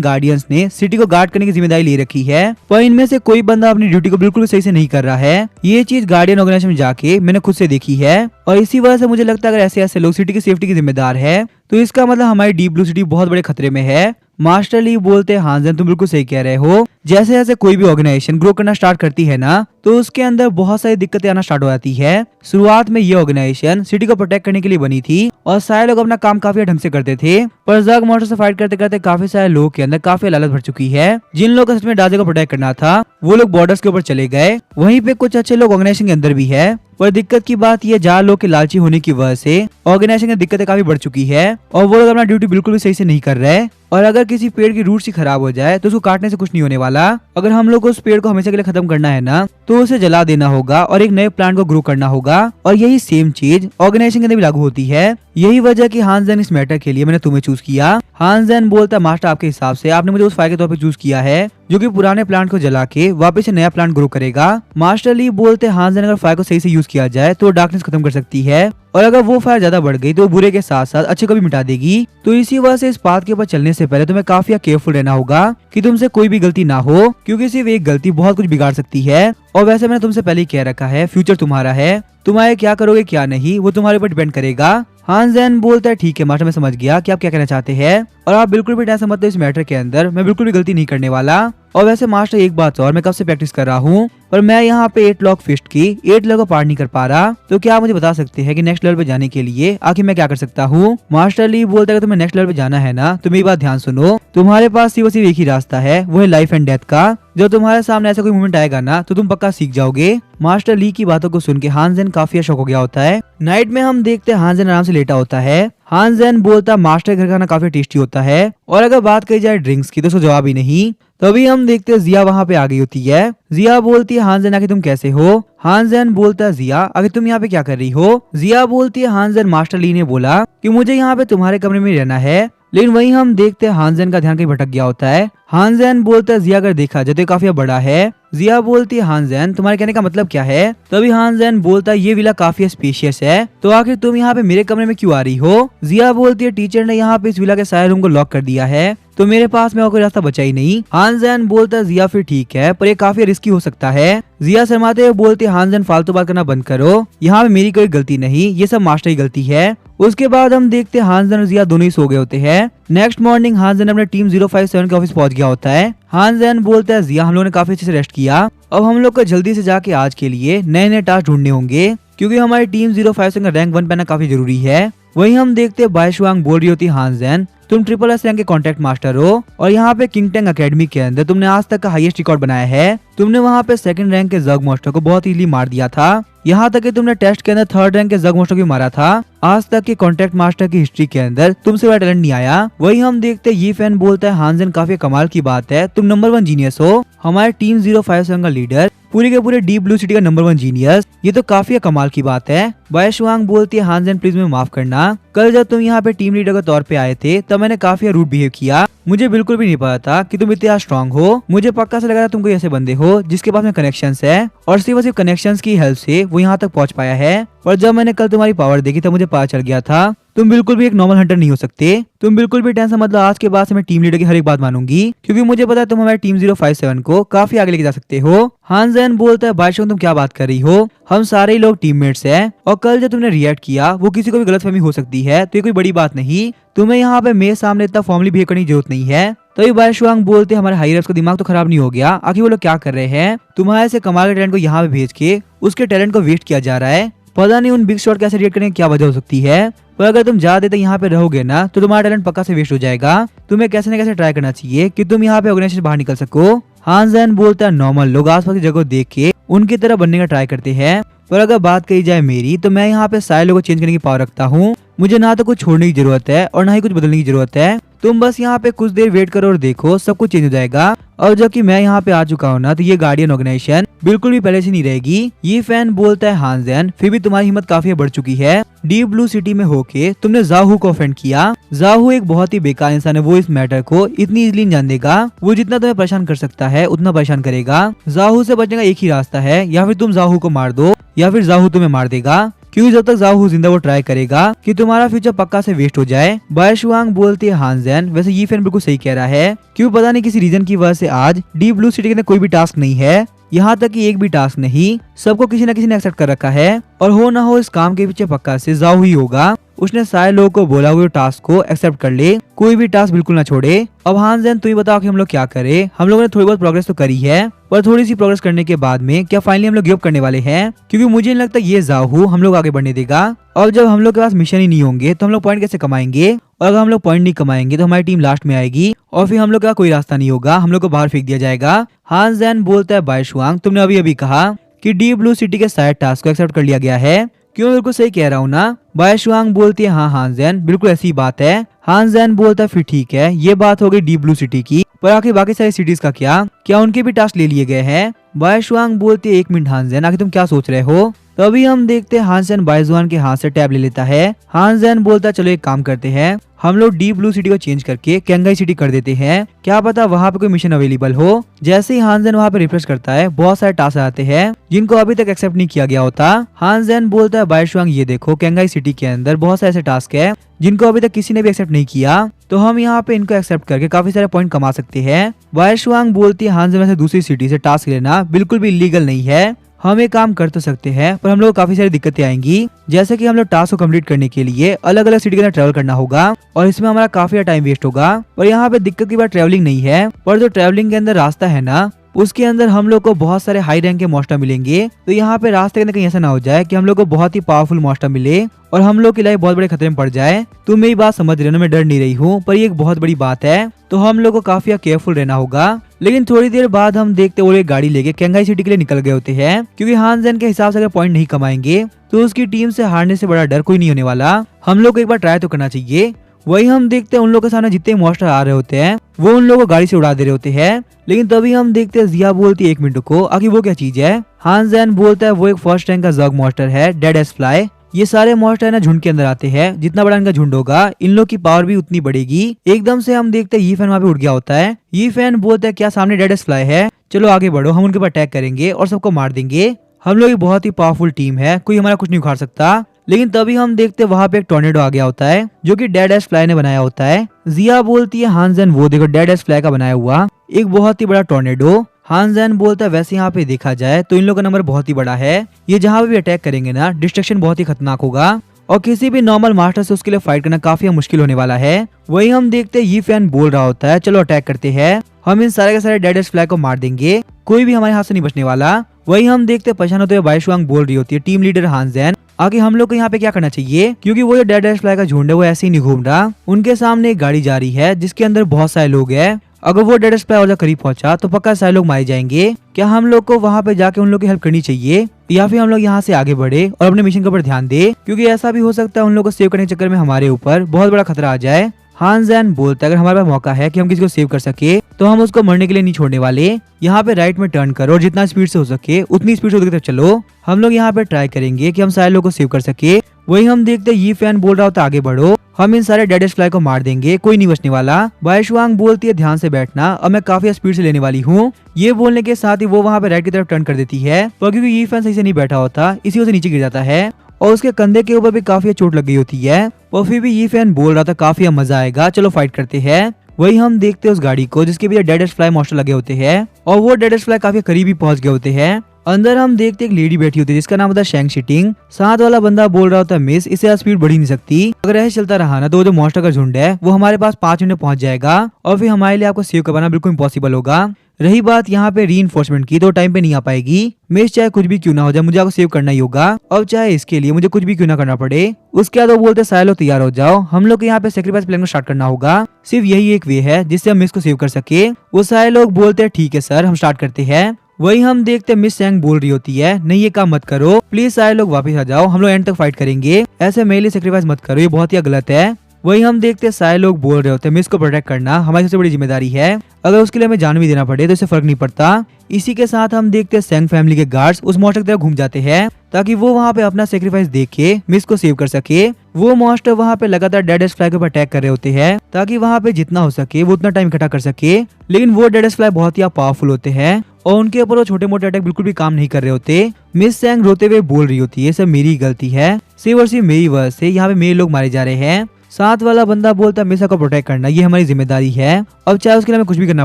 गार्डियंस ने सिटी को गार्ड करने की जिम्मेदारी ले रखी है, पर इनमें से कोई बंदा अपनी ड्यूटी को बिल्कुल भी सही से नहीं कर रहा है। ये चीज गार्डियन ऑर्गेनाइजेशन में जाके मैंने खुद से देखी है, और इसी वजह से मुझे लगता है अगर ऐसे ऐसे लोग सिटी की सेफ्टी की जिम्मेदार है तो इसका मतलब हमारी डीप ब्लू सिटी बहुत बड़े खतरे में है। मास्टर ली बोलते हैं हानजेन तुम बिल्कुल सही कह रहे हो, जैसे जैसे कोई भी ऑर्गेनाइजेशन ग्रो करना स्टार्ट करती है ना तो उसके अंदर बहुत सारी दिक्कतें आना स्टार्ट हो जाती है। शुरुआत में ये ऑर्गेनाइजेशन सिटी को प्रोटेक्ट करने के लिए बनी थी और सारे लोग अपना काम काफी ढंग से करते थे, पर जग मॉन्स्टर से फाइट करते करते काफी सारे लोगों के अंदर काफी लालच भर चुकी है। जिन लोगों को सच में डाजे को प्रोटेक्ट करना था वो लोग बॉर्डर्स के ऊपर चले गए, वहीं पे कुछ अच्छे लोग ऑर्गेनाइजेशन के अंदर भी है, पर दिक्कत की बात ये जहाँ लोग के लालची होने की वजह से ऑर्गेनाइजेशन की दिक्कतें काफी बढ़ चुकी है और वो लोग अपना ड्यूटी बिल्कुल भी सही से नहीं कर रहे। और अगर किसी पेड़ की रूट ही खराब हो जाए तो उसको काटने से कुछ नहीं होने वाला, अगर हम लोग को उस पेड़ को हमेशा के लिए खत्म करना है ना तो उसे जला देना होगा और एक नए प्लांट को ग्रो करना होगा, और यही सेम चीज ऑर्गेनाइजेशन के अंदर भी लागू होती है। यही वजह कि हानजेन इस मैटर के लिए मैंने तुम्हें चूज किया। हानजेन बोलता मास्टर आपके हिसाब से आपने मुझे उस फायर के तौर पे चूज किया है जो कि पुराने प्लांट को जला के वापस से नया प्लांट ग्रो करेगा। मास्टर ली बोलते हानजेन अगर फायर को सही से यूज किया जाए तो डार्कनेस खत्म कर सकती है, और अगर वो फायर ज्यादा बढ़ गई तो बुरे के साथ साथ अच्छे को भी मिटा देगी। तो इसी वजह से इस बात के ऊपर चलने से पहले तुम्हें काफी केयरफुल रहना होगा कि तुमसे कोई भी गलती ना हो, क्योंकि सिर्फ एक गलती बहुत कुछ बिगाड़ सकती है। और वैसे मैंने तुमसे पहले ही कह रखा है फ्यूचर तुम्हारा है, तुम्हारे क्या करोगे क्या नहीं वो तुम्हारे ऊपर डिपेंड करेगा। हानजेन बोलता है ठीक है मास्टर मैं समझ गया कि आप क्या कहना चाहते हैं, और आप बिल्कुल भी टेंशन मत लो, इस मैटर के अंदर मैं बिल्कुल भी गलती नहीं करने वाला। और वैसे मास्टर एक बात और, मैं कब से प्रैक्टिस कर रहा हूँ पर मैं यहाँ पे 8 लॉक फिस्ट की 8 लेवल को पार नहीं कर पा रहा, तो क्या आप मुझे बता सकते हैं कि नेक्स्ट लेवल पे जाने के लिए आखिर मैं क्या कर सकता हूँ? मास्टर ली बोलता है कि तुम्हें नेक्स्ट लेवल पे जाना है ना तो मेरी बात ध्यान सुनो, तुम्हारे पास सिर्फ एक ही रास्ता है, वो है लाइफ एंड डेथ का। जब तुम्हारे सामने ऐसा कोई मोमेंट आएगा ना तो तुम पक्का सीख जाओगे। मास्टर ली की बातों को सुन के हानजेन काफी शॉक हो गया होता है। नाइट में हम देखते हैं हानजेन आराम से लेटा होता है। हानजेन बोलता मास्टर घर का खाना काफी टेस्टी होता है, और अगर बात कही जाए ड्रिंक्स की तो उसका जवाब ही नहीं। तभी हम देखते हैं जिया वहाँ पे आ गई होती है। जिया बोलती है हानजेन आके तुम कैसे हो? हानजेन बोलता है जिया आगे तुम यहाँ पे क्या कर रही हो? जिया बोलती है हानजेन मास्टर ली ने बोला कि मुझे यहाँ पे तुम्हारे कमरे में रहना है, लेकिन वहीं हम देखते हैं हानजेन का ध्यान कहीं भटक गया होता है। हानजेन बोलता है जिया अगर देखा जाए तो काफी बड़ा है। जिया बोलती है हानजेन तुम्हारे कहने का मतलब क्या है? तभी हानजेन बोलता है ये विला काफी स्पेशियस है, तो आखिर तुम यहाँ पे मेरे कमरे में क्यों आ रही हो? जिया बोलती है टीचर ने यहाँ पे इस विला के सारे रूम को लॉक कर दिया है तो मेरे पास में और कोई रास्ता बचा ही नहीं। हानजेन बोलता है जिया फिर ठीक है पर ये काफी रिस्की हो सकता है। जिया शर्माते हुए बोलती है हानजेन फालतू बात करना बंद करो, यहाँ पे मेरी कोई गलती नहीं, ये सब मास्टर की गलती है। उसके बाद हम देखते हैं हानजेन और जिया दोनों ही सो गए होते हैं। नेक्स्ट मॉर्निंग हानजेन अपने टीम 057 के ऑफिस पहुंच गया होता है। हानजेन बोलता है जिया हम लोगों ने काफी अच्छे से रेस्ट किया, अब हम लोग को जल्दी से जाके आज के लिए नए नए टास्क ढूंढने होंगे, क्योंकि हमारी टीम 057 का रैंक 1 पाना काफी जरूरी है। वहीं हम देखते हैं बायशुआंग बोल रही होती हानजेन तुम SSS रैंक के कॉन्ट्रैक्ट मास्टर हो और यहाँ पे किंग टैंग अकेडमी के अंदर तुमने आज तक का हाईएस्ट रिकॉर्ड बनाया है। तुमने वहाँ पे 2nd रैंक के जग मॉन्स्टर को बहुत इजीली मार दिया था, यहाँ तक कि तुमने टेस्ट के अंदर 3rd रैंक के जग मॉन्स्टर को मारा था। आज तक के कॉन्ट्रैक्ट मास्टर की हिस्ट्री के अंदर तुमसे बड़ा टैलेंट नहीं आया। वही हम देखते ये फैन बोलता है हानजेन काफी कमाल की बात है, तुम नंबर 1 जीनियस हो, हमारे टीम 057 का लीडर, पूरे के पूरे डीप ब्लू सिटी का नंबर 1 जीनियस, ये तो काफी कमाल की बात है। बायशुआंग बोलती है हानजेन प्लीज मुझे माफ करना, कल जब तुम यहाँ पे टीम लीडर के तौर पे आए थे तब मैंने काफी रूड बिहेव किया, मुझे बिल्कुल भी नहीं पता था कि तुम इतना स्ट्रांग हो, मुझे पक्का से लगा था तुम कोई ऐसे बंदे हो जिसके पास में कनेक्शंस है और सिर्फ कनेक्शंस की हेल्प से वो यहाँ तक पहुँच पाया है। और जब मैंने कल तुम्हारी पावर देखी तब मुझे पता चल गया था तुम बिल्कुल भी एक नॉर्मल हंटर नहीं हो सकते। तुम बिल्कुल भी टेंशन मतलब आज के बाद से मैं टीम लीडर की हर एक बात मानूंगी, क्योंकि मुझे पता है तुम हमारे टीम 057 को काफी आगे लेके जा सकते हो। हानजेन बोलता है बायशुआंग तुम क्या बात कर रही हो, हम सारे ही लोग टीममेट्स हैं और कल जब तुमने रिएक्ट किया वो किसी को भी गलतफहमी हो सकती है, तो ये कोई बड़ी बात नहीं, तुम्हें यहाँ पे मेरे सामने इतना फॉर्मली बिहेव करने की जरूरत नहीं है। तो ये बायशुआंग बोलते हमारे हाईरर्स का दिमाग तो खराब नहीं हो गया, आखिर वो लोग क्या कर रहे हैं, तुम्हारे से कमाल के टैलेंट को यहाँ पे भेज के उसके टैलेंट को वेस्ट किया जा रहा है। पता नहीं उन बिग शॉट कैसे रिएक्ट करने की क्या वजह हो सकती है, पर अगर तुम ज्यादा देर यहाँ पे रहोगे ना तो तुम्हारा टैलेंट पक्का से वेस्ट हो जाएगा। तुम्हें कैसे न कैसे ट्राई करना चाहिए कि तुम यहाँ पे ऑर्गेनाइजेशन बाहर निकल सको। हान जैन बोलता है नॉर्मल लोग आसपास की जगह को देख के उनकी तरह बनने का ट्राई करते हैं, पर अगर बात कही जाए मेरी तो मैं यहाँ पे सारे लोगों को चेंज करने की पावर रखता हूँ। मुझे ना तो कुछ छोड़ने की जरूरत है और ना ही कुछ बदलने की जरूरत है। तुम बस यहाँ पे कुछ देर वेट करो और देखो सब कुछ चेंज हो जाएगा। और जबकि मैं यहाँ पे आ चुका हूँ ना, तो ये गार्डियन ऑर्गेनाइजेशन बिल्कुल भी पहले से नहीं रहेगी। ये फैन बोलता है हान जैन फिर भी तुम्हारी हिम्मत काफी बढ़ चुकी है। डीप ब्लू सिटी में होके तुमने जाहू को ऑफेंड किया। जाहू एक बहुत ही बेकार इंसान है, वो इस मैटर को इतनी इजीली नहीं जान देगा। वो जितना तुम्हें परेशान कर सकता है उतना परेशान करेगा। जाहू से बचने का एक ही रास्ता है, या फिर तुम जाहू को मार दो या फिर जाहू तुम्हें मार देगा, क्योंकि जब तक जाहू जिंदा वो ट्राई करेगा कि तुम्हारा फ्यूचर पक्का से वेस्ट हो जाए। बायशुआंग बोलती है हान जैन वैसे ये फैन बिल्कुल सही कह रहा है, क्यों पता नहीं किसी रीजन की वजह से आज डीप ब्लू सिटी के अंदर कोई भी टास्क नहीं है, यहाँ तक कि एक भी टास्क नहीं। सबको किसी न किसी ने एक्सेप्ट कर रखा है और हो ना हो इस काम के पीछे पक्का से जाहू ही होगा। उसने सारे लोगों को बोला हुए टास्क को एक्सेप्ट कर ले, कोई भी टास्क बिल्कुल ना छोड़े। अब हान जैन तुम ही बताओ कि हम लोग क्या करें। हम लोगों ने थोड़ी बहुत प्रोग्रेस तो करी है, पर थोड़ी सी प्रोग्रेस करने के बाद में क्या फाइनली हम लोग गिव अप करने वाले हैं, क्योंकि मुझे नहीं लगता ये जाहू हम लोग आगे बढ़ने देगा। और जब हम लोग के पास मिशन ही नहीं होंगे तो हम लोग पॉइंट कैसे कमाएंगे, और अगर हम लोग पॉइंट नहीं कमाएंगे तो हमारी टीम लास्ट में आएगी और फिर हम लोग का कोई रास्ता नहीं होगा, हम लोग को बाहर फेंक दिया जाएगा। हान जैन बोलता है बायशुआंग तुमने अभी अभी कहा कि डीप ब्लू सिटी के सारे टास्क को एक्सेप्ट कर लिया गया है, क्यों बिल्कुल सही कह रहा हूँ ना। बायशुआंग बोलती है हाँ हान जैन बिल्कुल ऐसी बात है। हान जैन बोलता है फिर ठीक है, ये बात हो गई डीप ब्लू सिटी की, पर आखिर बाकी सारी सिटीज का क्या उनके भी टास्क ले लिए गए हैं। बायशुआंग बोलती है एक मिनट हान जैन आखिर तुम क्या सोच रहे हो। तभी हम देखते हैं हान जैन बायजुआन के हाथ से टैब ले लेता है। हान जैन बोलता है चलो एक काम करते हैं, हम लोग डीप ब्लू सिटी को चेंज करके कैंगाई सिटी कर देते हैं, क्या पता वहाँ पे कोई मिशन अवेलेबल हो। जैसे ही हान जैन वहाँ पे रिफ्रेश करता है बहुत सारे टास्क आते हैं जिनको अभी तक एक्सेप्ट नहीं किया गया होता। हान जैन बोलता है बायशुआंग ये देखो कैंगाई सिटी के अंदर बहुत सारे ऐसे टास्क है जिनको अभी तक किसी ने भी एक्सेप्ट नहीं किया, तो हम यहाँ पे इनको एक्सेप्ट करके काफी सारे पॉइंट कमा सकते हैं। बायशुआंग बोलती है हान जैन से दूसरी सिटी से टास्क लेना बिल्कुल भी इलीगल नहीं है, हम एक काम कर तो सकते हैं पर हम लोग काफी सारी दिक्कतें आएंगी, जैसे कि हम लोग टास्क को कंप्लीट करने के लिए अलग अलग सिटी के अंदर ट्रैवल करना होगा और इसमें हमारा काफी टाइम वेस्ट होगा। और यहाँ पे दिक्कत की बात ट्रैवलिंग नहीं है, पर जो ट्रैवलिंग के अंदर रास्ता है ना उसके अंदर हम लोग को बहुत सारे हाई रैंक के मॉन्स्टर मिलेंगे। तो यहाँ पे रास्ते के अंदर कहीं ऐसा ना हो जाए कि हम लोग को बहुत ही पावरफुल मॉन्स्टर मिले और हम लोग की लाइफ बहुत बड़े खतरे में पड़ जाए। तुम मेरी बात समझ रहे हो ना, मैं डर नहीं रही हूँ, पर ये एक बहुत बड़ी बात है, तो हम लोग को काफी केयरफुल रहना होगा। लेकिन थोड़ी देर बाद हम देखते वो एक गाड़ी लेके कैंगाई सिटी के लिए निकल गए होते हैं, क्योंकि हान जैन के हिसाब से अगर पॉइंट नहीं कमाएंगे तो उसकी टीम से हारने से बड़ा डर कोई नहीं होने वाला। हम लोग को एक बार ट्राई तो करना चाहिए। वही हम देखते हैं उन लोगों के सामने जितने मॉन्स्टर आ रहे होते हैं वो उन लोगों को गाड़ी से उड़ा दे रहे होते हैं। लेकिन तभी हम देखते हैं जिया बोलती है एक मिनट को आखिर वो क्या चीज है। हान जैन बोलता है वो एक फर्स्ट रैंक का जग मॉन्स्टर है डेड एस फ्लाई। ये सारे मॉन्स्टर है ना झुंड के अंदर आते हैं, जितना बड़ा इनका झुंड होगा इन लोग की पावर भी उतनी बढ़ेगी। एकदम से हम देखते हैं ये फैन वहाँ पे उड़ गया होता है। ये फैन बोलता है क्या सामने डेड एस फ्लाई है, चलो आगे बढ़ो, हम उनके ऊपर अटैक करेंगे और सबको मार देंगे। हम लोग एक बहुत ही पावरफुल टीम है, कोई हमारा कुछ नहीं उखाड़ सकता। लेकिन तभी हम देखते हैं वहाँ पे एक टॉर्नेडो आ गया होता है जो कि डेड एस फ्लाई ने बनाया होता है। जिया बोलती है हान जैन वो देखो डेड एस फ्लाई का बनाया हुआ एक बहुत ही बड़ा टॉर्नेडो। हान जैन बोलता है वैसे यहाँ पे देखा जाए तो इन लोगों का नंबर बहुत ही बड़ा है, ये जहाँ पे भी अटैक करेंगे ना डिस्ट्रक्शन बहुत ही खतरनाक होगा और किसी भी नॉर्मल मास्टर से उसके लिए फाइट करना काफी मुश्किल होने वाला है। वही हम देखते हैं ये फैन बोल रहा होता है चलो अटैक करते हैं, हम इन सारे के सारे डेड एस फ्लाई को मार देंगे, कोई भी हमारे हाथ से नहीं बचने वाला। वही हम देखते हैं परेशान होते हुए बायशुआंग बोल रही होती है टीम लीडर हान जैन आगे हम लोग को यहाँ पे क्या करना चाहिए, क्योंकि वो जो डेड एस फ्लाई का झुंड है वो ऐसे ही नहीं घूम रहा। उनके सामने एक गाड़ी जा रही है जिसके अंदर बहुत सारे लोग हैं, अगर वो डेड एस फ्लाई और करीब पहुंचा तो पक्का सारे लोग मारे जाएंगे। क्या हम लोग को वहाँ पे जाके उन लोग की हेल्प करनी चाहिए या फिर हम लोग यहाँ से आगे बढ़े और अपने मिशन के ऊपर ध्यान दे, क्योंकि ऐसा भी हो सकता है उन लोग को सेव करने के चक्कर में हमारे ऊपर बहुत बड़ा खतरा आ जाए। हान जैन बोलता है अगर हमारे पास मौका है कि हम किसी को सेव कर सके तो हम उसको मरने के लिए नहीं छोड़ने वाले। यहाँ पे राइट में टर्न करो और जितना स्पीड से हो सके उतनी स्पीड से उधर की तरफ चलो, हम लोग यहाँ पे ट्राई करेंगे कि हम सारे लोगों को सेव कर सके। वही हम देखते हैं ये फैन बोल रहा होता है आगे बढ़ो, हम इन सारे डेड एस फ्लाई को मार देंगे, कोई नहीं बचने वाला। बायशुआंग बोलती है ध्यान से बैठना, अब मैं काफी स्पीड से लेने वाली हूँ। ये बोलने के साथ ही वो वहाँ पे राइट की तरफ टर्न कर देती है, पर क्योंकि ये फैन सही से नहीं बैठा होता इसी वजह से नीचे गिर जाता है और उसके कंधे के ऊपर भी काफी चोट लग गई होती है। और फिर भी ये फैन बोल रहा था काफी मजा आएगा, चलो फाइट करते हैं। वही हम देखते हैं उस गाड़ी को जिसके भी डेड एस फ्लाई मॉन्स्टर लगे होते हैं और वो डेड एस फ्लाई काफी करीबी पहुंच गए होते हैं। अंदर हम देखते एक लेडी बैठी होती है जिसका नाम होता है शैंग शिटिंग। साथ वाला बंदा बोल रहा होता है मिस इससे स्पीड बढ़ ही नहीं सकती, अगर ऐसे चलता रहा ना तो वो जो मॉन्स्टर का झुंड है वो हमारे पास 5 मिनट में पहुंच जाएगा और फिर हमारे लिए आपको सेव करवाना बिल्कुल इम्पॉसिबल होगा। रही बात यहाँ पे रीइंफोर्समेंट की तो टाइम पे नहीं आ पाएगी। मिस चाहे कुछ भी क्यों ना हो जाए मुझे आपको सेव करना ही होगा और चाहे इसके लिए मुझे कुछ भी क्यों ना करना पड़े। उसके बाद वो बोलते सारे लोग तैयार हो जाओ, हम लोग को यहाँ पे सेक्रीफाइस प्लान को स्टार्ट करना होगा। सिर्फ यही एक वे है जिससे हम मिस को सेव कर सके। वो सारे लोग बोलते हैं ठीक है सर हम स्टार्ट करते हैं। वही हम देखते मिस सैंग बोल रही होती है नहीं ये काम मत करो, प्लीज सारे लोग वापस आ जाओ, हम लोग एंड तक फाइट करेंगे, ऐसे मेरे लिए सेक्रीफाइस मत करो, ये बहुत ही गलत है। वही हम देखते सारे लोग बोल रहे होते हैं मिस को प्रोटेक्ट करना हमारी सबसे बड़ी जिम्मेदारी है, अगर उसके लिए हमें जान भी देना पड़े तो इससे फर्क नहीं पड़ता। इसी के साथ हम देखते सैंग फैमिली के गार्ड्स उस मॉन्स्टर की तरफ घूम जाते हैं ताकि वो वहाँ पे अपना सेक्रीफाइस देख के मिस को सेव कर सके। वो मॉन्स्टर वहाँ पे लगातार डेडेस्ट फ्लाई के ऊपर अटैक कर रहे होते हैं ताकि वहाँ पे जितना हो सके वो उतना टाइम इकट्ठा कर सके, लेकिन वो डेडेस्ट फ्लाई बहुत ही पावरफुल होते हैं और उनके ऊपर वो छोटे मोटे अटैक बिल्कुल भी काम नहीं कर रहे होते। मिस सैंग रोते हुए बोल रही होती है सब मेरी गलती है, सिर्फ और सिर्फ मेरी वजह से यहाँ पे मेरे लोग मारे जा रहे हैं। साथ वाला बंदा बोलता है मिसा को प्रोटेक्ट करना ये हमारी जिम्मेदारी है, अब चाहे उसके लिए हमें कुछ भी करना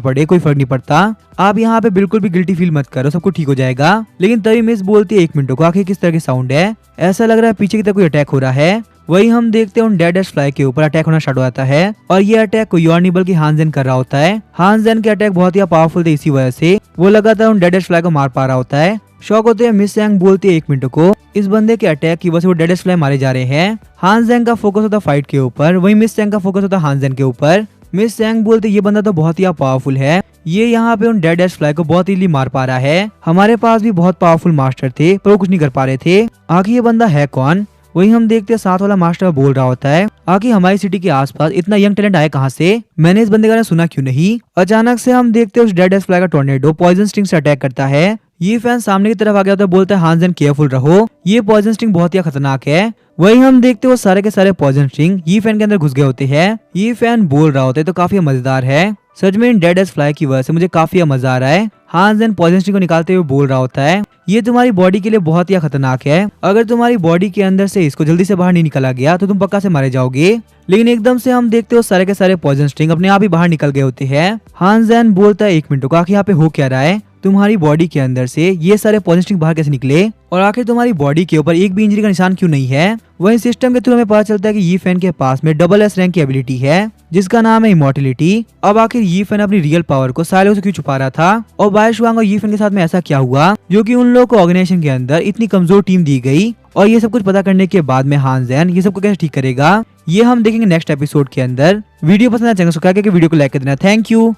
पड़े कोई फर्क नहीं पड़ता, आप यहाँ पे बिल्कुल भी गिल्टी फील मत करो, सब कुछ ठीक हो जाएगा। लेकिन तभी मिस बोलती है 1 मिनट को आखिर किस तरह की साउंड है, ऐसा लग रहा है पीछे की तरफ कोई अटैक हो रहा है। वही हम देखते हैं उन डेडेस्ट फ्लाई के ऊपर अटैक होना स्टार्ट हो जाता है और ये अटैक कोई और नहीं बल्कि हानजेन कर रहा होता है। हानजेन के अटैक बहुत ही पावरफुल थे, इसी वजह से वो लगातार उन डेडेस्ट फ्लाई को मार पा रहा होता है। शॉक होते हैं मिस सैंग बोलती है 1 मिनट को इस बंदे के अटैक की वजह से वो डेडेस्ट फ्लाई मारे जा रहे हैं। हानजेन का फोकस होता फाइट के ऊपर, वही मिस सैंग का फोकस होता हानजेन के ऊपर। मिस सैंग बोलते ये बंदा तो बहुत ही पावरफुल है, ये यहाँ पे उन डेडेस्ट फ्लाई को बहुत इजीली मार पा रहा है, हमारे पास भी बहुत पावरफुल मास्टर थे पर वो कुछ नहीं कर पा रहे थे, आखिर ये बंदा है कौन। वही हम देखते हैं साथ वाला मास्टर बोल रहा होता है आखिर हमारी सिटी के आसपास इतना यंग टैलेंट आया कहाँ से, मैंने इस बंदे का सुना क्यों नहीं। अचानक से हम देखते हैं उस डेडेस्ट फ्लाई का टोर्नेडो पॉइजन स्टिंग से अटैक करता है। ये फैन सामने की तरफ आ गया होता है, बोलता है हानजेन केयरफुल रहो, ये पॉइजन स्टिंग बहुत ही खतरनाक है। वही हम देखते हैं वो सारे के सारे पॉइजन स्टिंग ये फैन के अंदर घुस गए होते हैं। ये फैन बोल रहा होता है तो काफी मजेदार है, सच में इन डेडेस्ट फ्लाई की वजह से मुझे काफी मजा आ रहा है। हानजेन पॉइजन स्टिंग को निकालते हुए बोल रहा होता है ये तुम्हारी बॉडी के लिए बहुत ही खतरनाक है, अगर तुम्हारी बॉडी के अंदर से इसको जल्दी से बाहर नहीं निकला गया तो तुम पक्का से मारे जाओगे। लेकिन एकदम से हम देखते हो सारे के सारे पॉइजन स्टिंग अपने आप ही बाहर निकल गए होते हैं। हानजेन बोलता है 1 मिनट को आखिर यहाँ पे हो क्या रहा है, तुम्हारी बॉडी के अंदर से ये सारे पॉइजन स्टिंग बाहर कैसे निकले और आखिर तुम्हारी बॉडी के ऊपर एक भी इंजरी का निशान क्यों नहीं है। वही सिस्टम के थ्रू हमें पता चलता है कि ये फैन के पास में डबल एस रैंक की एबिलिटी है जिसका नाम है इमॉर्टलिटी। अब आखिर ये फैन अपनी रियल पावर को सालों से क्यों छुपा रहा था और बायशुआंग और ये फैन के साथ में ऐसा क्या हुआ जो कि उन लोगों को ऑर्गेनाइजेशन के अंदर इतनी कमजोर टीम दी गई, और ये सब कुछ पता करने के बाद में हानजेन ये सब को कैसे ठीक करेगा ये हम देखेंगे नेक्स्ट एपिसोड के अंदर। वीडियो पसंद आए चैनल को सब्सक्राइब करके वीडियो को लाइक कर देना। Thank you.